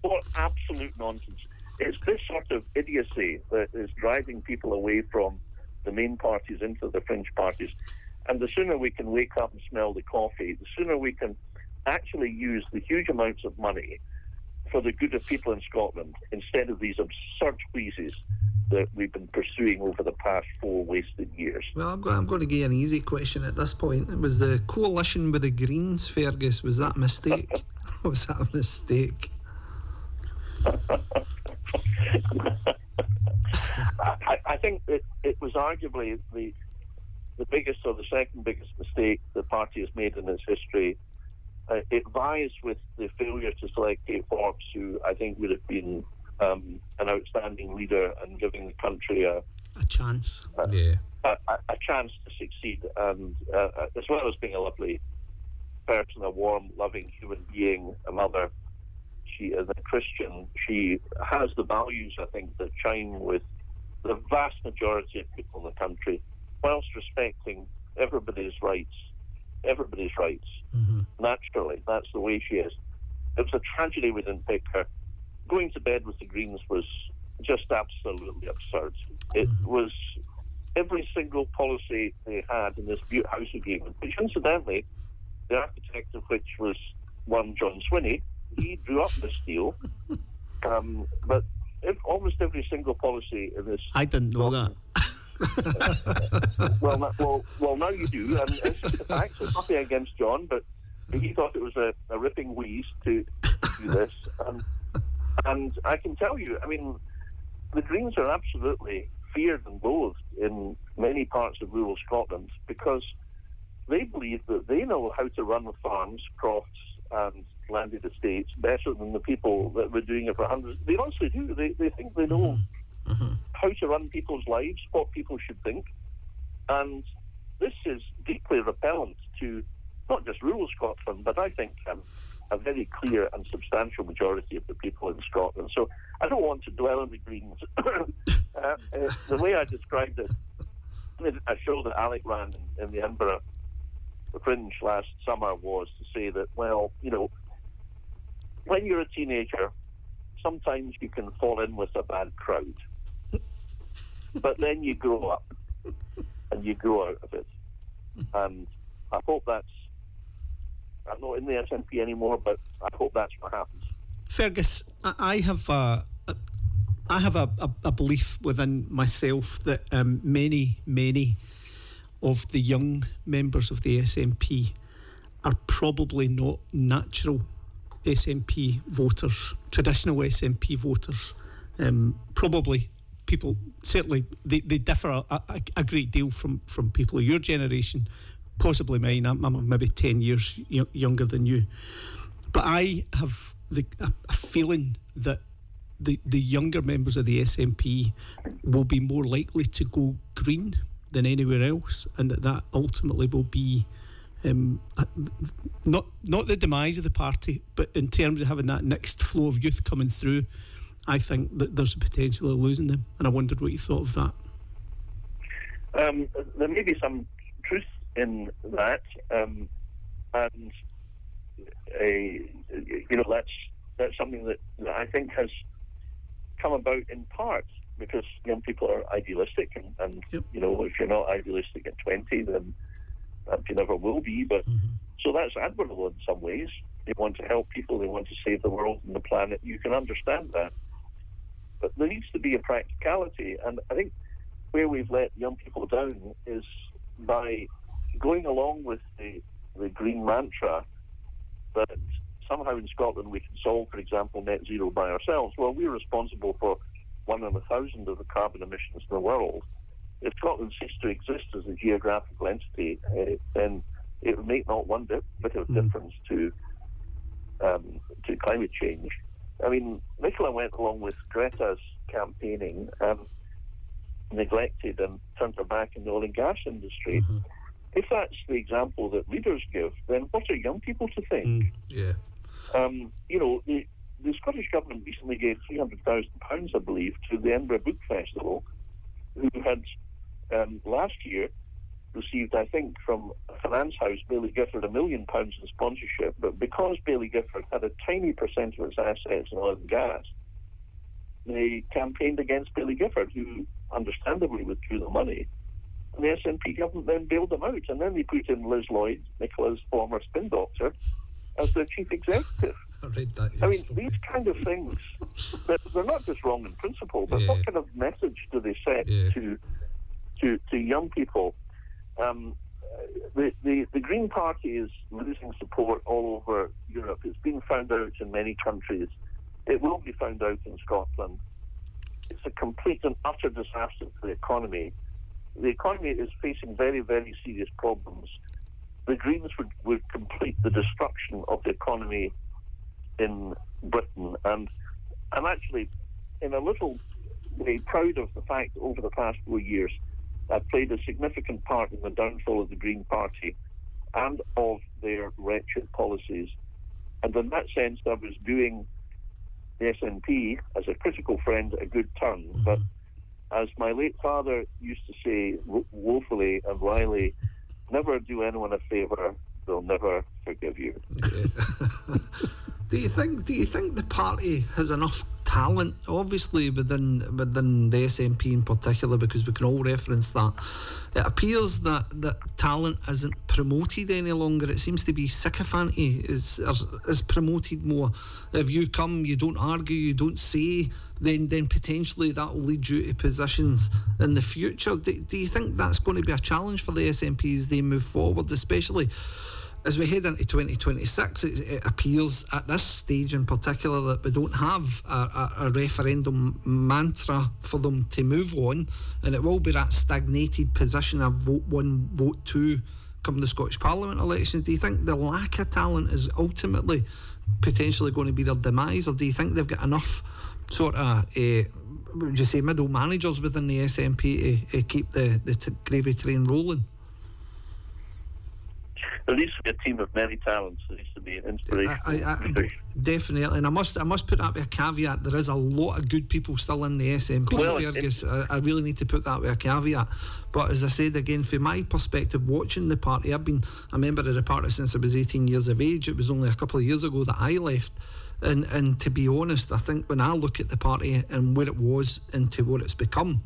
What absolute nonsense. It's this sort of idiocy that is driving people away from the main parties into the fringe parties. And the sooner we can wake up and smell the coffee, the sooner we can actually use the huge amounts of money for the good of people in Scotland instead of these absurd wheezes that we've been pursuing over the past 4 wasted years. Well, I'm going to give you an easy question at this point. It was the coalition with the Greens, Fergus. Was that a mistake? Was that a mistake? I think it was arguably the biggest or the second biggest mistake the party has made in its history. It vies with the failure to select Kate Forbes, who I think would have been an outstanding leader and giving the country a chance. A chance to succeed, and as well as being a lovely person, a warm, loving human being, a mother. She is a Christian. She has the values, I think, that chime with the vast majority of people in the country, whilst respecting everybody's rights. Mm-hmm. Naturally, that's the way she is. It was a tragedy we didn't pick her. Going to bed with the Greens was just absolutely absurd. It was every single policy they had in this Butte House agreement, which incidentally, the architect of which was one John Swinney. He drew up this deal, but almost every single policy in this... I didn't know that. well, now you do, and it's just a fact. It's nothing against John, but he thought it was a ripping wheeze to do this. And I can tell you, I mean, the Greens are absolutely feared and loathed in many parts of rural Scotland because they believe that they know how to run farms, crofts, and landed estates better than the people that were doing it for hundreds. They honestly do. They think they know how to run people's lives, what people should think. And this is deeply repellent to not just rural Scotland, but I think a very clear and substantial majority of the people in Scotland. So I don't want to dwell on the Greens. The way I described it, a show that Alec ran in the Edinburgh Fringe last summer was to say that, well, you know, when you're a teenager, sometimes you can fall in with a bad crowd. But then you grow up and you grow out of it. And I hope I'm not in the SNP anymore, but I hope that's what happens. Fergus, I have a belief within myself that many of the young members of the SNP are probably not natural SNP voters, traditional SNP voters. Probably people, certainly they differ a great deal from people of your generation, possibly mine. I'm maybe 10 years younger than you. But I have a feeling that the younger members of the SNP will be more likely to go green than anywhere else, and that ultimately will be not the demise of the party, but in terms of having that next flow of youth coming through, I think that there's a potential of losing them, and I wondered what you thought of that. There may be some truth in that, and that's something that I think has come about in part because young people are idealistic, and yep. You know, if you're not idealistic at 20, then you never will be. But so that's admirable in some ways. They want to help people, they want to save the world and the planet. You can understand that, but there needs to be a practicality. And I think where we've let young people down is by going along with the green mantra that somehow in Scotland we can solve, for example, net zero by ourselves. Well, we're responsible for 1 in 1,000 of the carbon emissions in the world. If Scotland ceased to exist as a geographical entity, then it would make not one bit of difference to climate change. I mean, Nicola went along with Greta's campaigning. neglected and turned her back in the oil and gas industry. If that's the example that leaders give, then what are young people to think? Yeah. The Scottish Government recently gave £300,000, I believe, to the Edinburgh Book Festival, who had last year received, I think, from a finance house, Baillie Gifford, £1 million in sponsorship. But because Baillie Gifford had a tiny percent of its assets in oil and gas, they campaigned against Baillie Gifford, who understandably withdrew the money. And the SNP government then bailed them out. And then they put in Liz Lloyd, Nicola's former spin doctor, as their chief executive. I read that yesterday. I mean, these kind of things, they're not just wrong in principle, but what kind of message do they set to young people? The Green Party is losing support all over Europe. It's been found out in many countries. It will be found out in Scotland. It's a complete and utter disaster for the economy. The economy is facing very, very serious problems. The Greens would complete the destruction of the economy in Britain. And I'm actually, in a little way, proud of the fact that over the past 4 years, I've played a significant part in the downfall of the Green Party and of their wretched policies. And in that sense, I was doing the SNP as a critical friend a good turn. But as my late father used to say woefully and wryly, never do anyone a favour, they'll never forgive you. Do you think the party has enough talent, obviously within the SNP in particular, because we can all reference that? It appears that talent isn't promoted any longer. It seems to be sycophancy is promoted more. If you come, you don't argue, you don't say, then potentially that will lead you to positions in the future. Do you think that's going to be a challenge for the SNP as they move forward, especially as we head into 2026? It appears at this stage in particular that we don't have a referendum mantra for them to move on, and it will be that stagnated position of vote one, vote two come the Scottish Parliament elections. Do you think the lack of talent is ultimately potentially going to be their demise, or do you think they've got enough sort of would you say middle managers within the SNP to keep the gravy train rolling? There needs to be a team of many talents. There needs to be an inspiration. Definitely, and I must put that with a caveat. There is a lot of good people still in the SNP, Fergus. I really need to put that with a caveat. But as I said again, from my perspective, watching the party, I've been a member of the party since I was 18 years of age. It was only a couple of years ago that I left. And to be honest, I think when I look at the party and where it was into what it's become,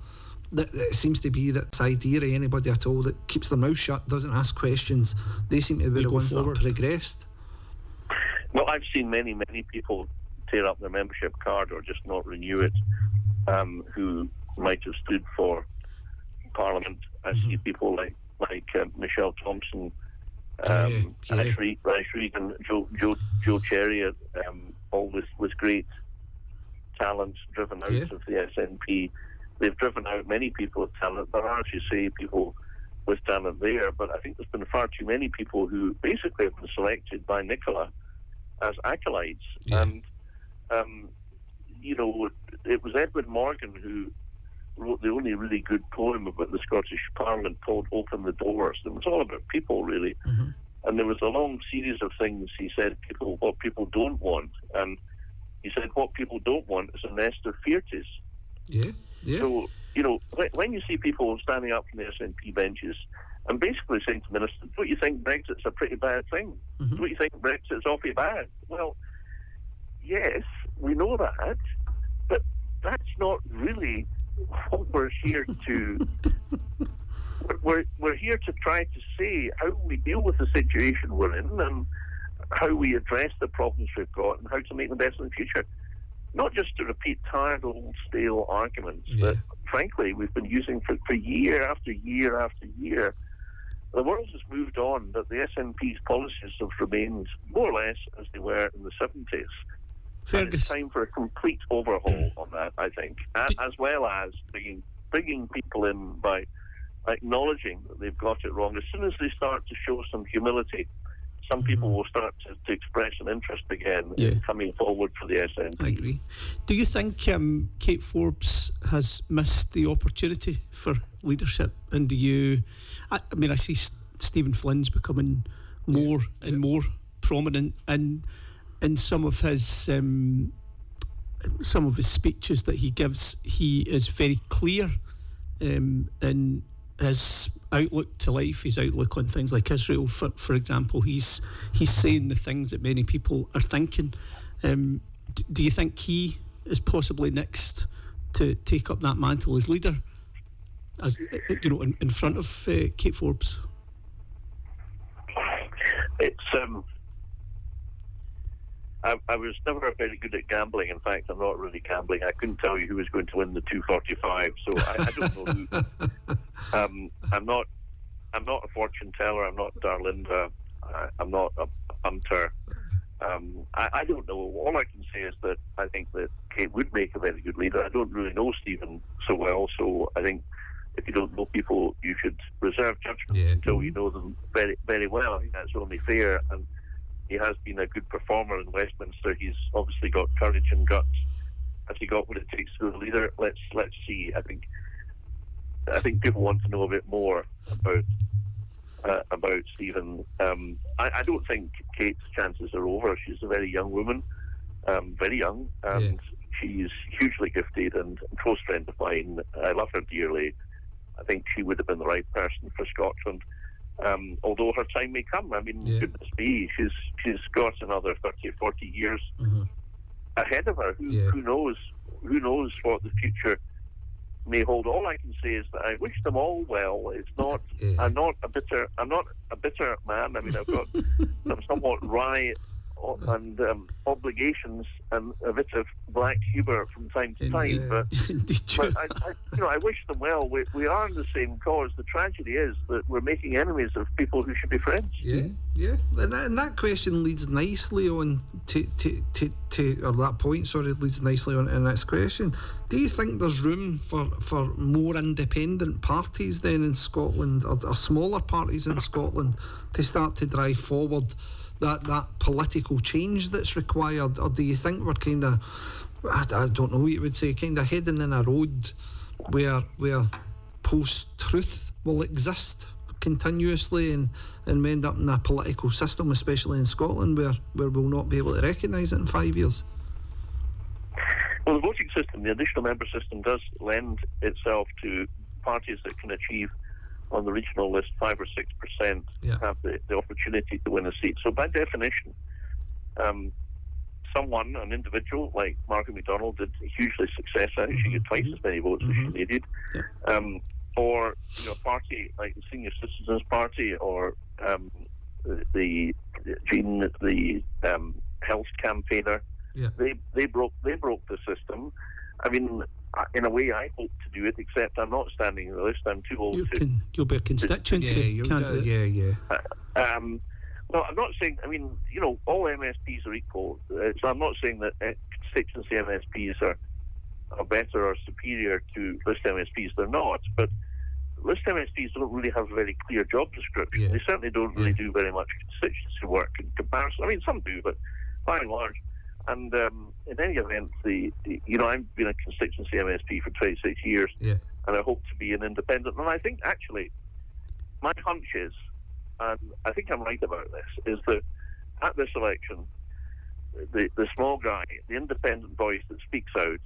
that it seems to be that this idea of anybody at all that keeps their mouth shut, doesn't ask questions, they seem to be the ones that have progressed. Well, I've seen many people tear up their membership card or just not renew it, who might have stood for Parliament. I see people like Michelle Thompson, Ash Regan, Joe Cherry, all with great talent driven out of the SNP. They've driven out many people with talent. There are, as you say, people with talent there, but I think there's been far too many people who basically have been selected by Nicola as acolytes. And, it was Edwin Morgan who wrote the only really good poem about the Scottish Parliament called Open the Doors. It was all about people, really. And there was a long series of things he said, what people don't want. And he said what people don't want is a nest of fearties. So, when you see people standing up from the SNP benches and basically saying to ministers, don't you think Brexit's a pretty bad thing? Don't you think Brexit's awfully bad? Well, yes, we know that, but that's not really what we're here to... We're here to try to say how we deal with the situation we're in and how we address the problems we've got and how to make the best in the future. Not just to repeat tired, old, stale arguments that, frankly, we've been using for year after year after year. The world has moved on, but the SNP's policies have remained more or less as they were in the 70s. And it's time for a complete overhaul on that, I think, as well as bringing people in by acknowledging that they've got it wrong. As soon as they start to show some humility, some people will start to express an interest again in coming forward for the SNP. I agree. Do you think Kate Forbes has missed the opportunity for leadership? And do you... I mean, I see Stephen Flynn's becoming more and more prominent in some of his speeches that he gives. He is very clear in his outlook to life, his outlook on things like Israel, for example. He's saying the things that many people are thinking. Do you think he is possibly next to take up that mantle as leader, as in front of Kate Forbes? It's I was never very good at gambling. In fact, I'm not really gambling. I couldn't tell you who was going to win the 245, so I don't know who. I'm not a fortune teller. I'm not Darlinda. I'm not a punter. I don't know. All I can say is that I think that Kate would make a very good leader. I don't really know Stephen so well, so I think if you don't know people, you should reserve judgment until you know them very, very well. I think that's only fair. And he has been a good performer in Westminster. He's obviously got courage and guts. Has he got what it takes to be a leader? Let's see. I think people want to know a bit more about Stephen. I don't think Kate's chances are over. She's a very young woman, very young, and she's hugely gifted and a close friend of mine. I love her dearly. I think she would have been the right person for Scotland. Although her time may come. I mean, goodness me, she's got another 30 or 40 years ahead of her. Who knows? Who knows what the future may hold? All I can say is that I wish them all well. It's not. I'm not a bitter man. I mean, I've got some somewhat wry and obligations and a bit of black humour from time to time. But I wish them well. We are in the same cause. The tragedy is that we're making enemies of people who should be friends. And that question leads nicely on to or that point. Sorry, leads nicely on to the next question. Do you think there's room for more independent parties then in Scotland, or smaller parties in Scotland, to start to drive forward that political change that's required? Or do you think we're kind of, I don't know what you would say, kind of heading in a road where post-truth will exist continuously and we end up in a political system, especially in Scotland, where we'll not be able to recognise it in 5 years? Well, the voting system, the additional member system, does lend itself to parties that can achieve on the regional list 5 or 6% have the opportunity to win a seat. So by definition, an individual like Margaret MacDonald did hugely successful. She got twice as many votes as she needed. Or a party like the Senior Citizens Party, or the health campaigner. They broke the system. I mean, in a way, I hope to do it, except I'm not standing on the list. I'm too old You'll be a constituency candidate. Well, I'm not saying, all MSPs are equal. So I'm not saying that constituency MSPs are better or superior to list MSPs. They're not. But list MSPs don't really have a very clear job description. They certainly don't really do very much constituency work in comparison. I mean, some do, but by and large. And in any event, I've been a constituency MSP for 26 years, and I hope to be an independent. And I think, actually, my hunch is, and I think I'm right about this, is that at this election, the small guy, the independent voice that speaks out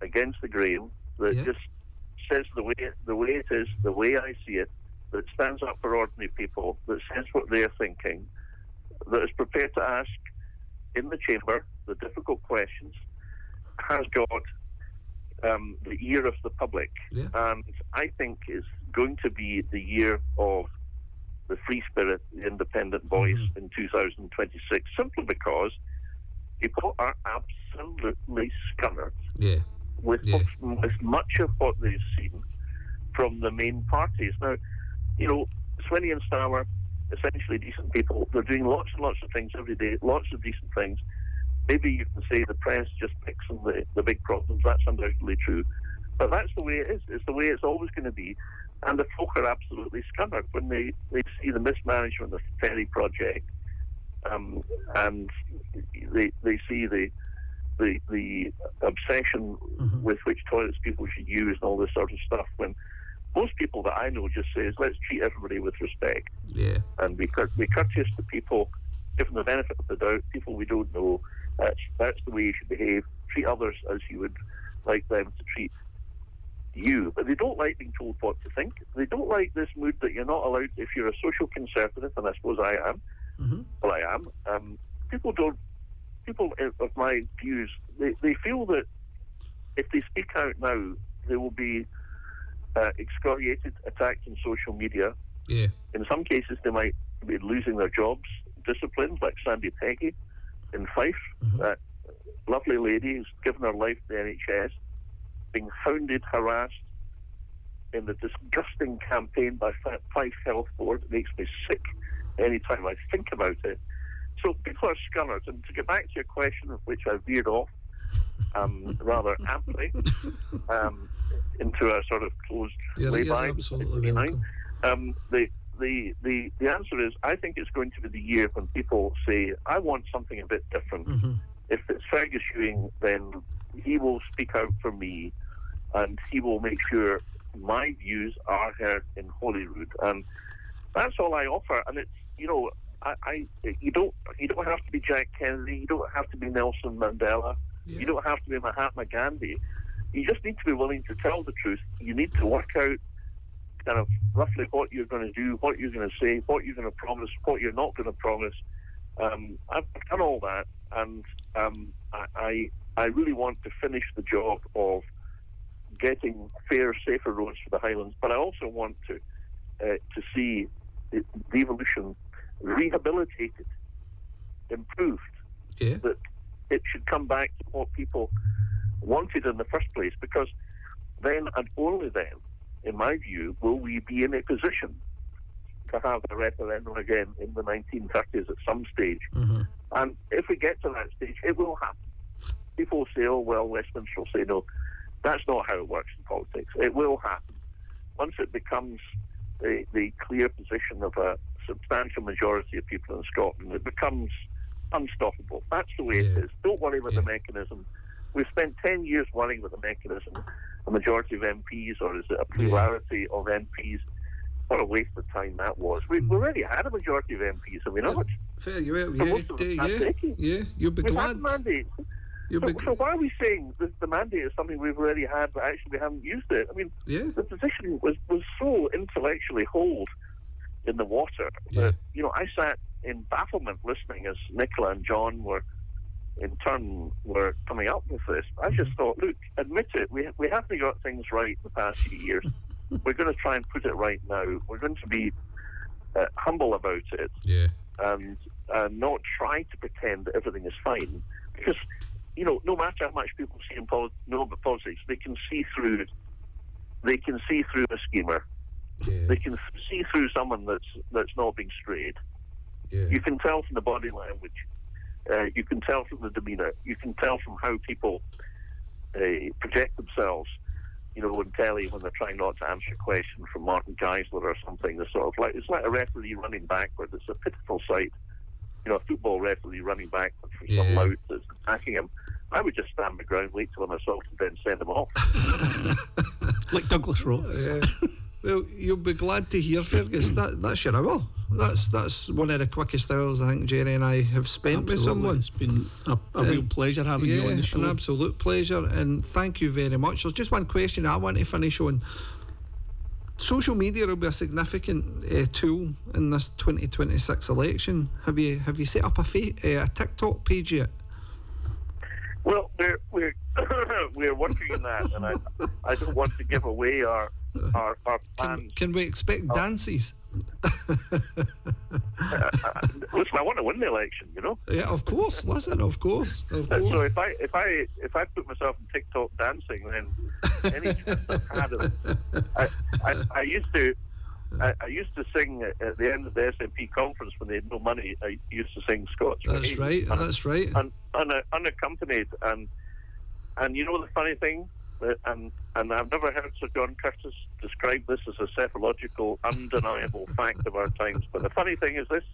against the grain, that just says the way it is, the way I see it, that stands up for ordinary people, that says what they're thinking, that is prepared to ask in the chamber the difficult questions, has got the ear of the public. And I think is going to be the year of the free spirit, the independent voice in 2026, simply because people are absolutely scunnered with much of what they've seen from the main parties. Now, Swinney and Starmer, essentially decent people. They're doing lots and lots of things every day, lots of decent things. Maybe you can say the press just picks on the big problems. That's undoubtedly true. But that's the way it is. It's the way it's always going to be. And the folk are absolutely scunnered when they see the mismanagement of the ferry project, and they see the obsession with which toilets people should use and all this sort of stuff, when most people that I know just says, let's treat everybody with respect. Yeah. And be courteous to people, give them the benefit of the doubt, people we don't know. That's the way you should behave. Treat others as you would like them to treat you. But they don't like being told what to think. They don't like this mood that you're not allowed, if you're a social conservative, and I suppose I am, well, I am, people of my views, they feel that if they speak out now, they will be excoriated, attacked in social media. Yeah. In some cases, they might be losing their jobs, disciplined, like Sandy Peggy in Fife, that lovely lady who's given her life to the NHS, being hounded, harassed in the disgusting campaign by Fife Health Board. It makes me sick any time I think about it. So people are scunnered. And to get back to your question, of which I veered off rather amply into a sort of closed lay-by. Absolutely welcome. The answer is, I think it's going to be the year when people say, I want something a bit different. If it's Fergus Ewing, then he will speak out for me, and he will make sure my views are heard in Holyrood. And that's all I offer. And it's, you know, you don't have to be Jack Kennedy, you don't have to be Nelson Mandela, you don't have to be Mahatma Gandhi. You just need to be willing to tell the truth. You need to work out kind of roughly what you're going to do, what you're going to say, what you're going to promise, what you're not going to promise. I've done all that, and I really want to finish the job of getting fair, safer roads for the Highlands, but I also want to see the devolution rehabilitated, improved, that it should come back to what people wanted in the first place, because then and only then, in my view, will we be in a position to have a referendum again in the 1930s at some stage. And if we get to that stage, it will happen. People will say, oh, well, Westminster will say, no, that's not how it works in politics. It will happen. Once it becomes the clear position of a substantial majority of people in Scotland, it becomes unstoppable. That's the way it is. Don't worry about the mechanism. We've spent 10 years worrying about the mechanism, a majority of MPs, or is it a plurality of MPs? What a waste of time that was. We've already had a majority of MPs, have we not? Fair, you'll be We've glad. had mandates. So why are we saying that the mandate is something we've already had, but actually we haven't used it? I mean, the position was so intellectually hold in the water that, you know, I sat in bafflement listening as Nicola and John were coming up with this. I just thought, look, admit it, we haven't got things right in the past few years. We're going to try and put it right now. We're going to be humble about it, and not try to pretend that everything is fine, because, you know, no matter how much people know about politics, they can see through a schemer. They can see through someone that's not being strayed. You can tell from the body language. You can tell from the demeanour. You can tell from how people project themselves, you know, on telly when they're trying not to answer a question from Martin Geisler or something. It's sort of like, it's like a referee running backward. It's a pitiful sight. You know, a football referee running backward for some lout that's attacking him. I would just stand my ground, wait till I'm assaulted, then send him off. Like Douglas Ross. Well, you'll be glad to hear, Fergus, that's your hour. That's one of the quickest hours I think Jerry and I have spent with someone. It's been a real pleasure having you on the show. An absolute pleasure, and thank you very much. There's just one question I want to finish on. Social media will be a significant tool in this 2026 election. Have you set up a TikTok page yet? Well, we're we're working on that, and I don't want to give away our plans. Can we expect dances? Listen, I want to win the election, you know. Yeah, of course. Listen, of course. So if I put myself in TikTok dancing, then any chance I've had of it. I used to sing at the end of the SNP conference when they had no money. I used to sing Scots. That's right. Unaccompanied, and you know the funny thing, and I've never heard Sir John Curtis describe this as a psychological, undeniable fact of our times. But the funny thing is this: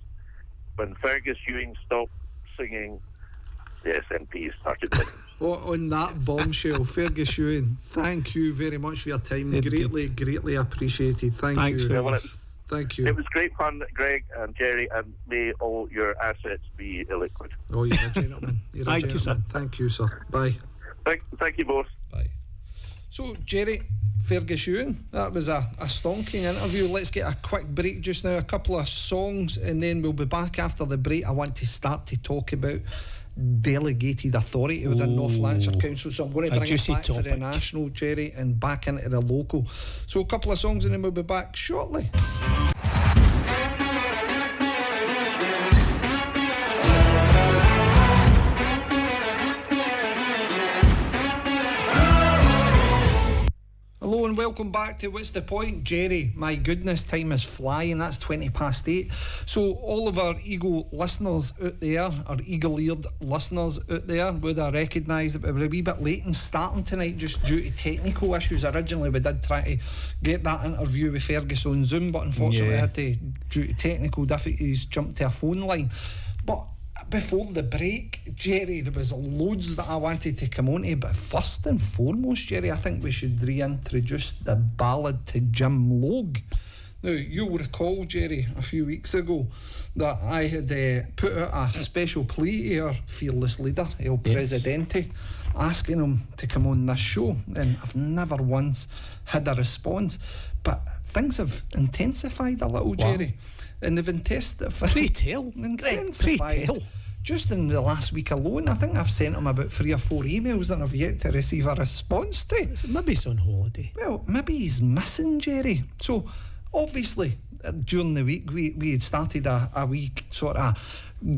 when Fergus Ewing stopped singing, the SNP started singing. On that bombshell, Fergus Ewing, thank you very much for your time. Greatly appreciated. Thanks, you. Fergus. Thank you. It was great fun, Greg and Jerry, and may all your assets be illiquid. Oh, you're a gentleman. Thank you, sir. Thank you, sir. Bye. Thank you both. Bye. So, Jerry, Fergus Ewing, that was a stonking interview. Let's get a quick break just now, a couple of songs, and then we'll be back after the break. I want to start to talk about delegated authority within North Lanarkshire Council, so I'm going to bring it back for the national, Jerry, and back into the local. So a couple of songs and then we'll be back shortly. Hello and welcome back to What's the Point? Jerry, my goodness, time is flying. That's 8:20. So all of our eagle listeners out there, our eagle-eared listeners out there, would have recognised that we were a wee bit late in starting tonight just due to technical issues. Originally we did try to get that interview with Fergus on Zoom, but unfortunately we had to, due to technical difficulties, jump to a phone line. But before the break, Jerry, there was loads that I wanted to come on to, but first and foremost, Jerry, I think we should reintroduce the ballad to Jim Logue. Now, you'll recall, Jerry, a few weeks ago that I had put out a special plea to our fearless leader, El Presidente, asking him to come on this show, and I've never once had a response. But things have intensified a little, Jerry, and they've intensified. Just in the last week alone, I think I've sent him about 3 or 4 emails and I've yet to receive a response to. Maybe he's on holiday. Well, maybe he's missing, Jerry. So, obviously, during the week, we had started a week sort of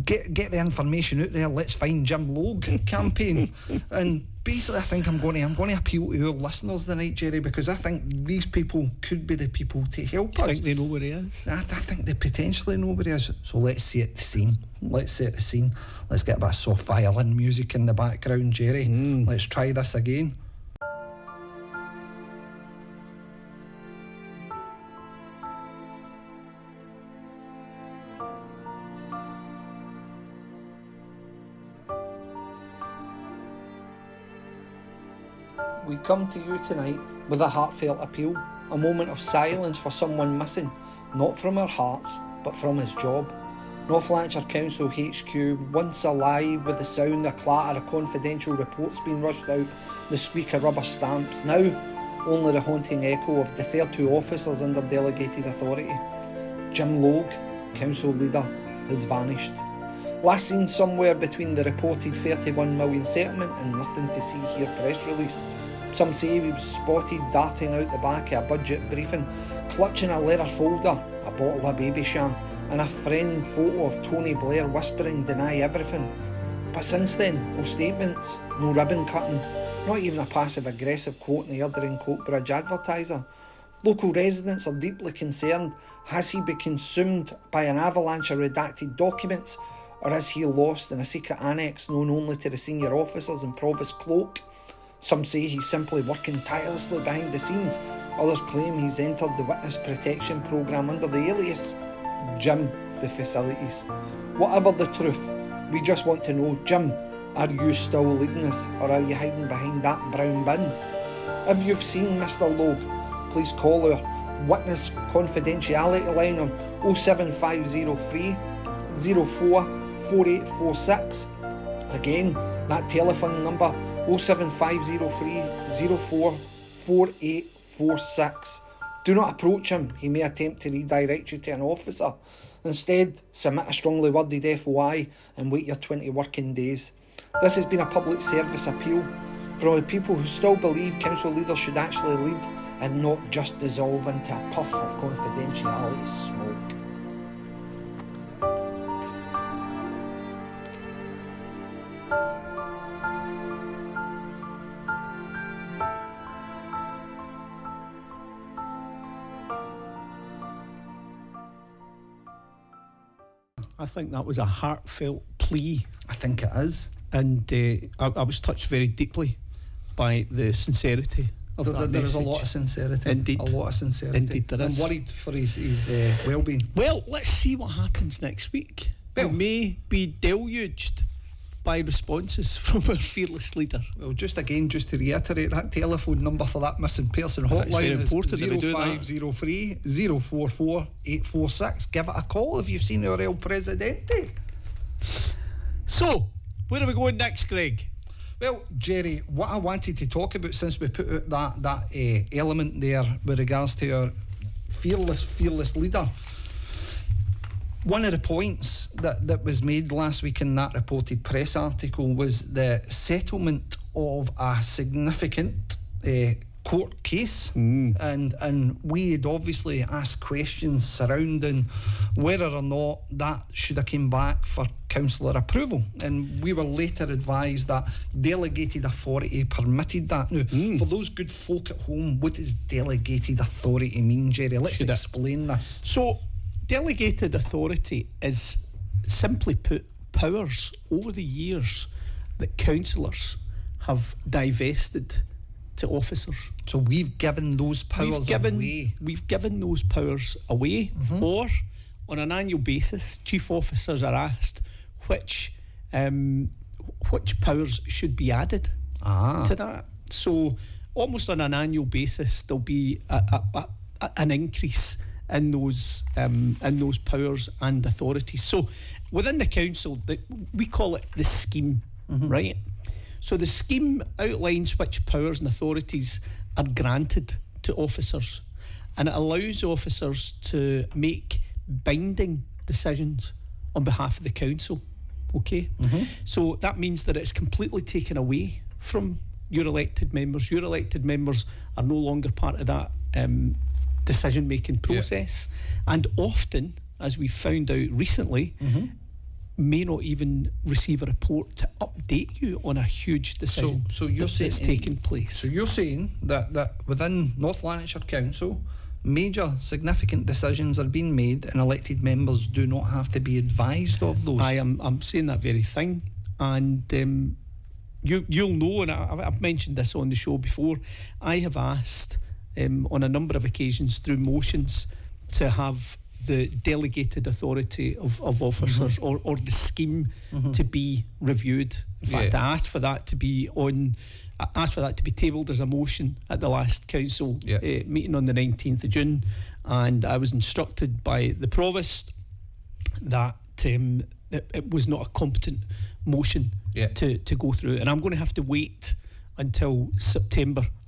get the information out there, let's find Jim Logue campaign. And basically, I think I'm going to appeal to our listeners tonight, Jerry, because I think these people could be the people to help us. I think they know where he is. I think they potentially know where he is. So let's set the scene. Let's get a bit of soft violin music in the background, Jerry. Let's try this again. We come to you tonight with a heartfelt appeal, a moment of silence for someone missing, not from our hearts, but from his job. North Lanarkshire Council HQ, once alive with the sound, the clatter of confidential reports being rushed out, the squeak of rubber stamps, now only the haunting echo of deferred to officers under delegated authority. Jim Logue, council leader, has vanished. Last seen somewhere between the reported 31 million settlement and nothing to see here press release. Some say he was spotted darting out the back of a budget briefing, clutching a leather folder, a bottle of baby sham, and a framed photo of Tony Blair whispering deny everything. But since then, no statements, no ribbon cuttings, not even a passive-aggressive quote in the Erdering Coatbridge Advertiser. Local residents are deeply concerned. Has he been consumed by an avalanche of redacted documents, or is he lost in a secret annex known only to the senior officers in Provost Cloak? Some say he's simply working tirelessly behind the scenes. Others claim he's entered the witness protection programme under the alias Jim for Facilities. Whatever the truth, we just want to know, Jim, are you still leading us, or are you hiding behind that brown bin? If you've seen Mr. Logue, please call our witness confidentiality line on 07503 04 4846. Again, that telephone number 07503 04 4846. Do not approach him, he may attempt to redirect you to an officer. Instead, submit a strongly worded FOI and wait your 20 working days. This has been a public service appeal from the people who still believe council leaders should actually lead and not just dissolve into a puff of confidentiality smoke. I think that was a heartfelt plea. I think it is. And I was touched very deeply by the sincerity of that There is a message. lot of sincerity. Indeed. A lot of sincerity. Indeed there is. I'm worried for his well-being. Well, let's see what happens next week. Well- We may be deluged by responses from our fearless leader. Well, just to reiterate, that telephone number for that missing person I think it's hotline very is important that we do that. 0503 044 846. Give it a call if you've seen our El Presidente. So, where are we going next, Greg? Well, Jerry, what I wanted to talk about, since we put out that element there with regards to our fearless leader, one of the points that was made last week in that reported press article was the settlement of a significant court case, and we had obviously asked questions surrounding whether or not that should have came back for councillor approval, and we were later advised that delegated authority permitted that. Now, for those good folk at home, what does delegated authority mean, Jerry? Let's Should I- explain this. So, delegated authority is, simply put, powers over the years that councillors have divested to officers. So we've given those powers away. We've given those powers away, or on an annual basis, chief officers are asked which powers should be added to that. So almost on an annual basis, there'll be an increase in those powers and authorities. So within the council, we call it the scheme, right? So the scheme outlines which powers and authorities are granted to officers, and it allows officers to make binding decisions on behalf of the council. Okay? So that means that it's completely taken away from your elected members. Your elected members are no longer part of that decision-making process, and often, as we found out recently, may not even receive a report to update you on a huge decision So you're saying that's taken place. So you're saying that within North Lanarkshire Council, major significant decisions are being made, and elected members do not have to be advised of those. I'm saying that very thing, and you'll know, and I've mentioned this on the show before, I have asked on a number of occasions through motions to have the delegated authority of officers or the scheme to be reviewed. In fact, I asked for that to be tabled as a motion at the last council meeting on the 19th of June, and I was instructed by the provost that it was not a competent motion to go through, and I'm going to have to wait until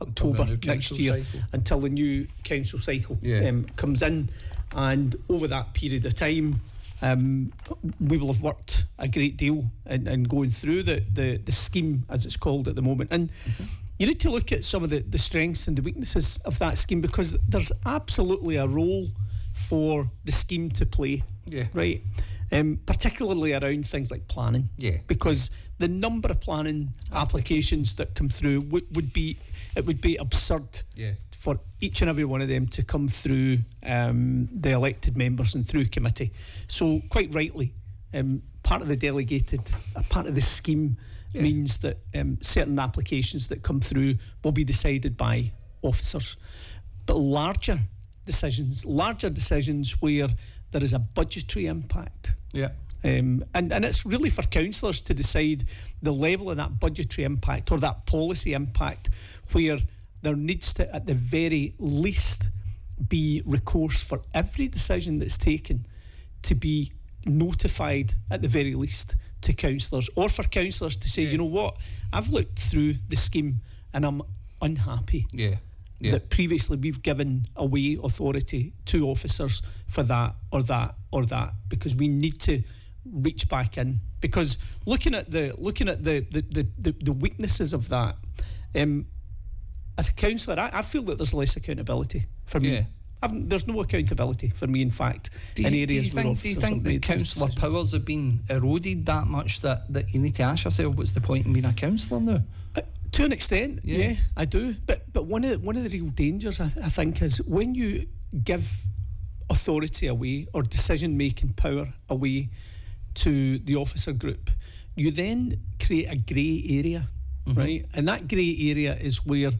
October next year, until the new council cycle comes in. And over that period of time, we will have worked a great deal in going through the scheme, as it's called at the moment. And you need to look at some of the strengths and the weaknesses of that scheme, because there's absolutely a role for the scheme to play, right? Particularly around things like planning, because the number of planning applications that come through would be absurd for each and every one of them to come through the elected members and through committee. So quite rightly, part of the delegated, part of the scheme means that certain applications that come through will be decided by officers. But larger decisions where there is a budgetary impact. And it's really for councillors to decide the level of that budgetary impact or that policy impact, where there needs to, at the very least, be recourse for every decision that's taken to be notified at the very least to councillors, or for councillors to say, you know what, I've looked through the scheme and I'm unhappy that previously we've given away authority to officers for that or that or that, because we need to reach back in. Because looking at the weaknesses of that, as a councillor, I feel that there's less accountability for me. There's no accountability for me, in fact, in areas where officers do you think have that councillor decisions. powers have been eroded that much that you need to ask yourself, what's the point in being a councillor now? To an extent, I do. But one of the real dangers, I think, is when you give authority away or decision-making power away to the officer group, you then create a grey area right? And that grey area is where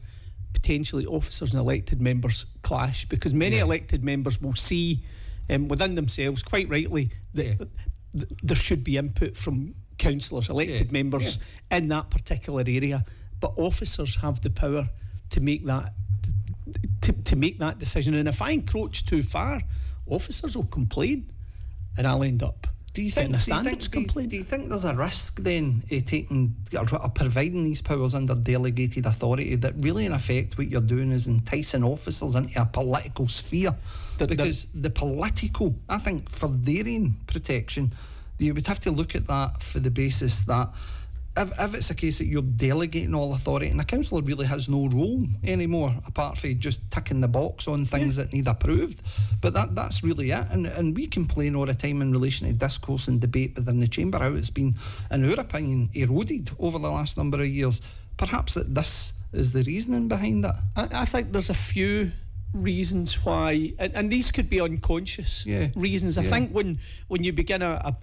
potentially officers and elected members clash, because many elected members will see within themselves, quite rightly, that there should be input from councillors, elected members in that particular area, but officers have the power to make that to make that decision. And if I encroach too far, officers will complain, and I'll end up Do you think there's a risk then taking or providing these powers under delegated authority, that really in effect what you're doing is enticing officers into a political sphere? Because the political, I think, for their own protection, you would have to look at that for the basis that if it's a case that you're delegating all authority and a councillor really has no role anymore apart from just ticking the box on things that need approved, but that's really it. And we complain all the time in relation to discourse and debate within the chamber how it's been, in our opinion, eroded over the last number of years. Perhaps that this is the reasoning behind that. I think there's a few reasons why, and these could be unconscious reasons. I think when you begin a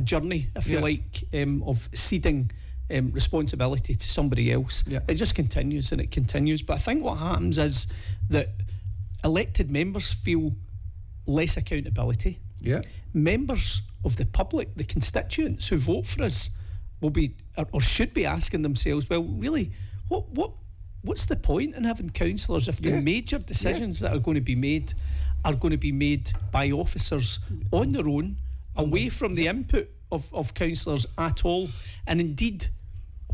journey, if you like, of ceding responsibility to somebody else, it just continues and it continues. But I think what happens is that elected members feel less accountability. Members of the public, the constituents who vote for us, will be or should be asking themselves, well, really, what's the point in having councillors if the major decisions that are going to be made by officers on their own, away from the input of councillors at all? And indeed,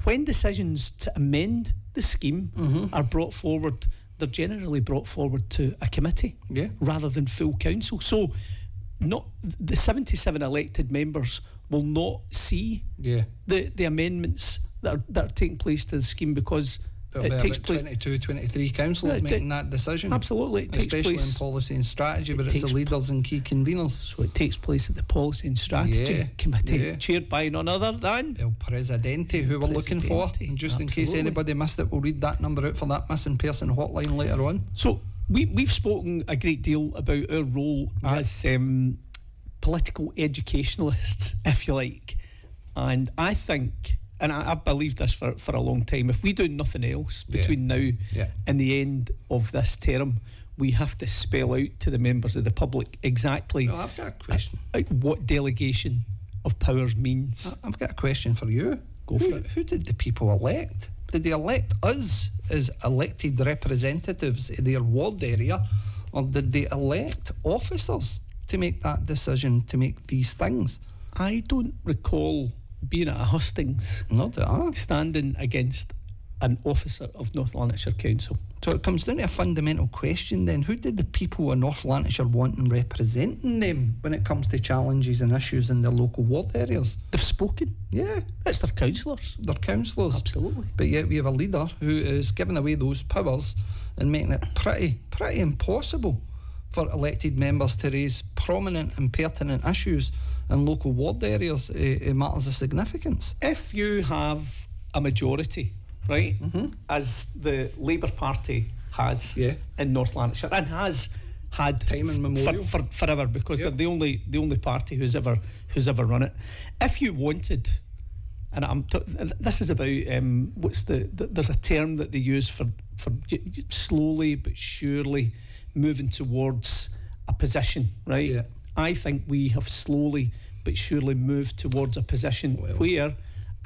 when decisions to amend the scheme are brought forward, they're generally brought forward to a committee rather than full council. So not the 77 elected members will not see the amendments that are taking place to the scheme, because it takes place 23 councillors making that decision. Absolutely, it takes especially place in policy and strategy, but it's the leaders and key conveners. So it takes place at the policy and strategy committee, chaired by none other than El Presidente, who we're looking for. And just in case anybody missed it, we'll read that number out for that missing person hotline later on. So we've spoken a great deal about our role as political educationalists, if you like, and I think, and I believe this for a long time, if we do nothing else between now and the end of this term, we have to spell out to the members of the public exactly I've got a question. What delegation of powers means. I've got a question for you. Go for it. Who did the people elect? Did they elect us as elected representatives in their ward area, or did they elect officers to make that decision, to make these things? I don't recall being at a hustings, standing against an officer of North Lanarkshire Council. So it comes down to a fundamental question then. Who did the people of North Lanarkshire want in representing them when it comes to challenges and issues in their local ward areas? They've spoken. It's their councillors. They're councillors. Absolutely. But yet we have a leader who is giving away those powers and making it pretty impossible for elected members to raise prominent and pertinent issues in local ward areas, matters of significance. If you have a majority, right, as the Labour Party has in North Lanarkshire, and has had time immemorial forever, because they're the only party who's ever run it. If you wanted, and this is about there's a term that they use for slowly but surely moving towards a position, right? I think we have slowly but surely moved towards a position where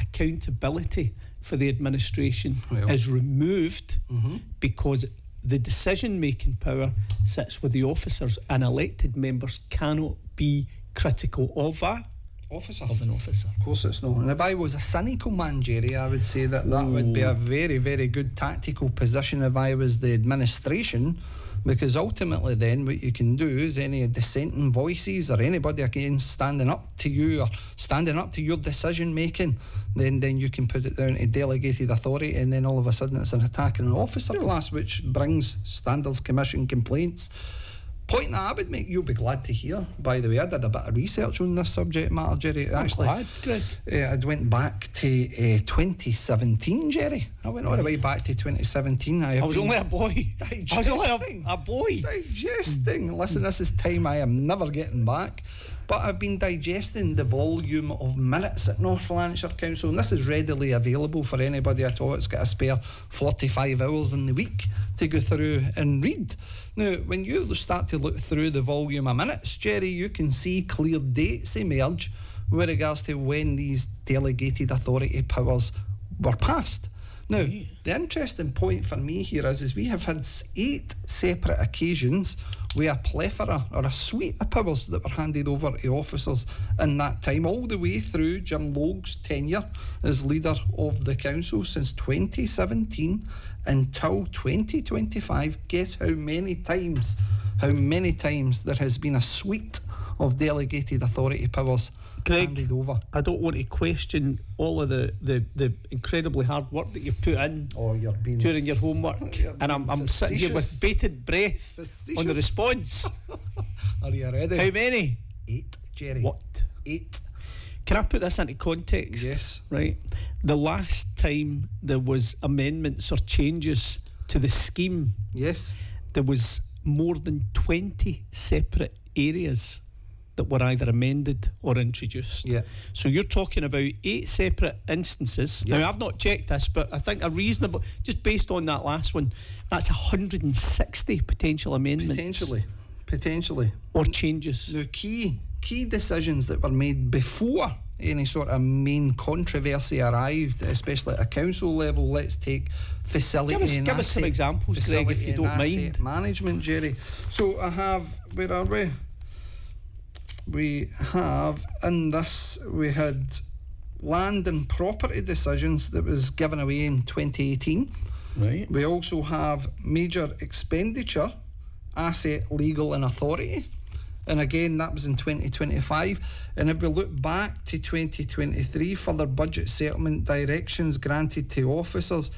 accountability for the administration is removed, because the decision-making power sits with the officers, and elected members cannot be critical of an officer. Of course it's not. And if I was a cynical man, Jerry, I would say that would be a very, very good tactical position if I was the administration, because ultimately then what you can do is any dissenting voices or anybody again standing up to you or standing up to your decision making, then you can put it down to delegated authority, and then all of a sudden it's an attack on an officer class, which brings Standards Commission complaints. Point that I would make, you'll be glad to hear, by the way, I did a bit of research on this subject matter, Jerry. Actually, I went back to 2017, Jerry. I went all the way back to 2017. I was only a boy. Digesting. I was only a boy. Digesting. Listen, this is time I am never getting back. But I've been digesting the volume of minutes at North Lanarkshire Council, and this is readily available for anybody at all that's got a spare 45 hours in the week to go through and read. Now, when you start to look through the volume of minutes, Jerry, you can see clear dates emerge with regards to when these delegated authority powers were passed. Now, the interesting point for me here is we have had 8 separate occasions where a plethora or a suite of powers that were handed over to officers in that time, all the way through Jim Logue's tenure as leader of the council since 2017 until 2025. Guess how many times there has been a suite of delegated authority powers handed over. I don't want to question all of the incredibly hard work that you've put in during your homework, and I'm sitting here with bated breath on the response. Are you ready? How many? 8, Jerry. What? 8. Can I put this into context? Yes. Right. The last time there was amendments or changes to the scheme, Yes. there was more than 20 separate areas that were either amended or introduced. Yeah. So you're talking about 8 separate instances. Yeah. Now, I've not checked this, but I think a reasonable, just based on that last one, that's 160 potential amendments. Potentially. Or changes. Now, key decisions that were made before any sort of main controversy arrived, especially at a council level. Let's take facility Give us some examples, Greg, if you don't mind. Management, Jerry. So I have, where are we? We have in this, we had land and property decisions that was given away in 2018. Right. We also have major expenditure, asset, legal and authority. And again, that was in 2025. And if we look back to 2023, further budget settlement directions granted to officers,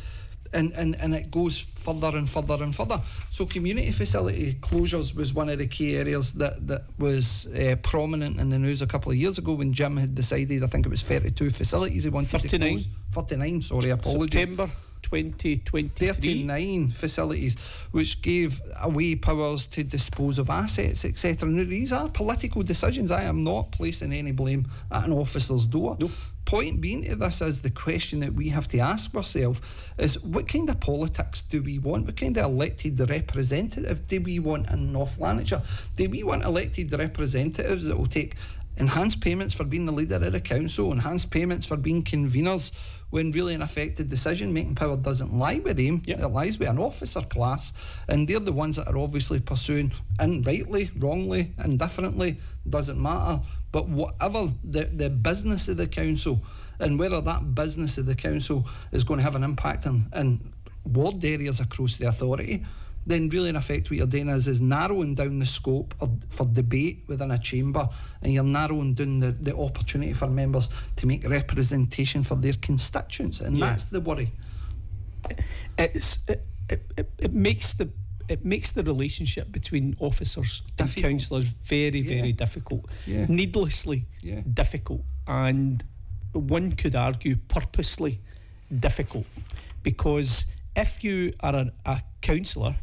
and it goes further and further and further. So community facility closures was one of the key areas that was prominent in the news a couple of years ago when Jim had decided, I think it was 32 facilities he wanted 39. to close. 39, sorry, apologies. September 2023. 39 facilities, which gave away powers to dispose of assets, etc. Now, these are political decisions. I am not placing any blame at an officer's door. Nope. Point being to this is the question that we have to ask ourselves is, what kind of politics do we want? What kind of elected representative do we want in North Lanarkshire? Do we want elected representatives that will take enhanced payments for being the leader of the council, enhanced payments for being conveners, when really in effect the decision-making power doesn't lie with them? Yep. It lies with an officer class, and they're the ones that are obviously pursuing, and rightly, wrongly, indifferently, doesn't matter, but whatever the business of the council, and whether that business of the council is going to have an impact on ward areas across the authority, then really in effect what you're doing is narrowing down the scope for debate within a chamber, and you're narrowing down the opportunity for members to make representation for their constituents, and that's the worry. It makes the relationship between officers and councillors very, very difficult. Needlessly difficult, and one could argue purposely difficult, because if you are a councillor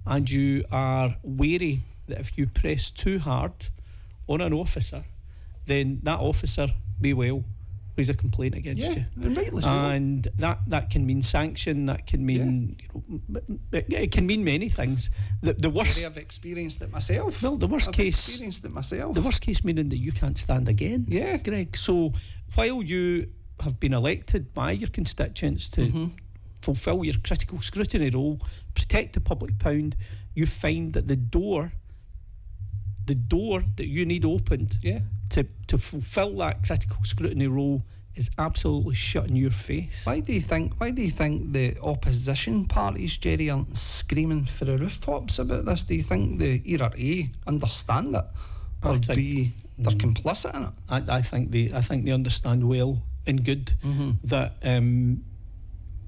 and you are wary that if you press too hard on an officer, then that officer may well raise a complaint against you. And rightly so. And that can mean sanction, that can mean it can mean many things. The worst, I've experienced it myself. well, the worst case, Experienced it myself. the worst case meaning that you can't stand again. Yeah. Greg. So while you have been elected by your constituents to fulfil your critical scrutiny role, protect the public pound, you find that the door that you need opened to fulfil that critical scrutiny role is absolutely shut in your face. Why do you think the opposition parties, Jerry, aren't screaming for the rooftops about this? Do you think they either A, understand it, or B, they're complicit in it? I think they understand well and good that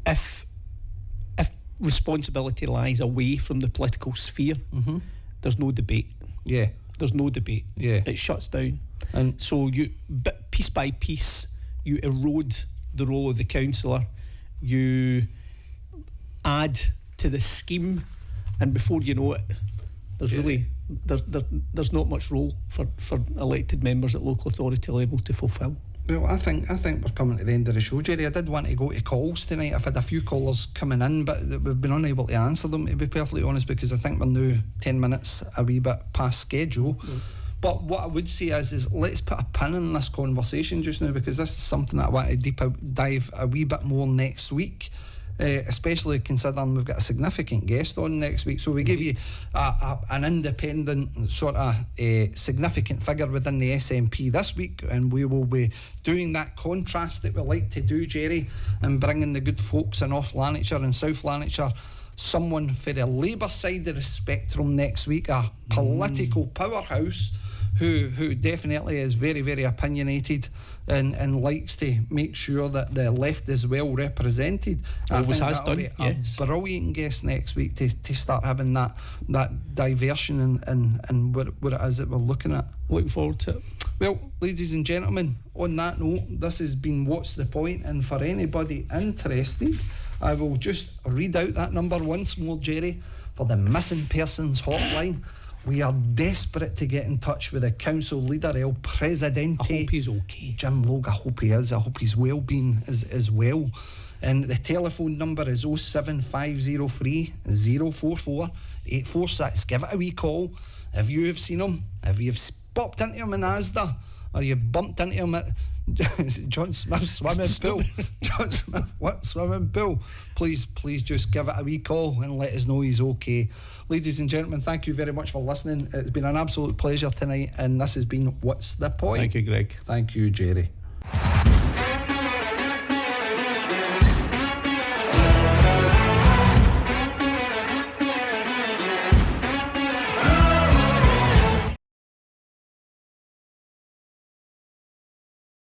if responsibility lies away from the political sphere, there's no debate. There's no debate. It shuts down. And so piece by piece, you erode the role of the councillor, you add to the scheme, and before you know it, There's really there's not much role for elected members at local authority level to fulfil. Well, I think we're coming to the end of the show, Jerry. I did want to go to calls tonight. I've had a few callers coming in, but we've been unable to answer them, to be perfectly honest, because I think we're now 10 minutes a wee bit past schedule. But what I would say is let's put a pin in this conversation just now, because this is something that I want to dive a wee bit more next week. Especially considering we've got a significant guest on next week. So we give you an independent sort of significant figure within the SNP this week, and we will be doing that contrast that we like to do, Jerry, and bringing the good folks in North Lanarkshire and South Lanarkshire, someone for the Labour side of the spectrum next week, a political powerhouse who definitely is very, very opinionated and likes to make sure that the left is well represented. Always has that'll done, be yes. a brilliant guest next week to start having that diversion and what it is that we're looking at. Looking forward to it. Well, ladies and gentlemen, on that note, this has been What's the Point? And for anybody interested, I will just read out that number once more, Jerry, for the Missing Persons Hotline. We are desperate to get in touch with the council leader, El Presidente. I hope he's okay. Jim Logue, I hope he is. I hope his well-being is well. And the telephone number is 07503 044 846. Give it a wee call. If you have seen him, if you've popped into him in Asda, or you bumped into him at John Smith's swimming pool, John Smith, what swimming pool? Please just give it a wee call and let us know he's okay. Ladies and gentlemen, thank you very much for listening. It's been an absolute pleasure tonight, and this has been What's the Point? Thank you, Greg. Thank you, Jerry.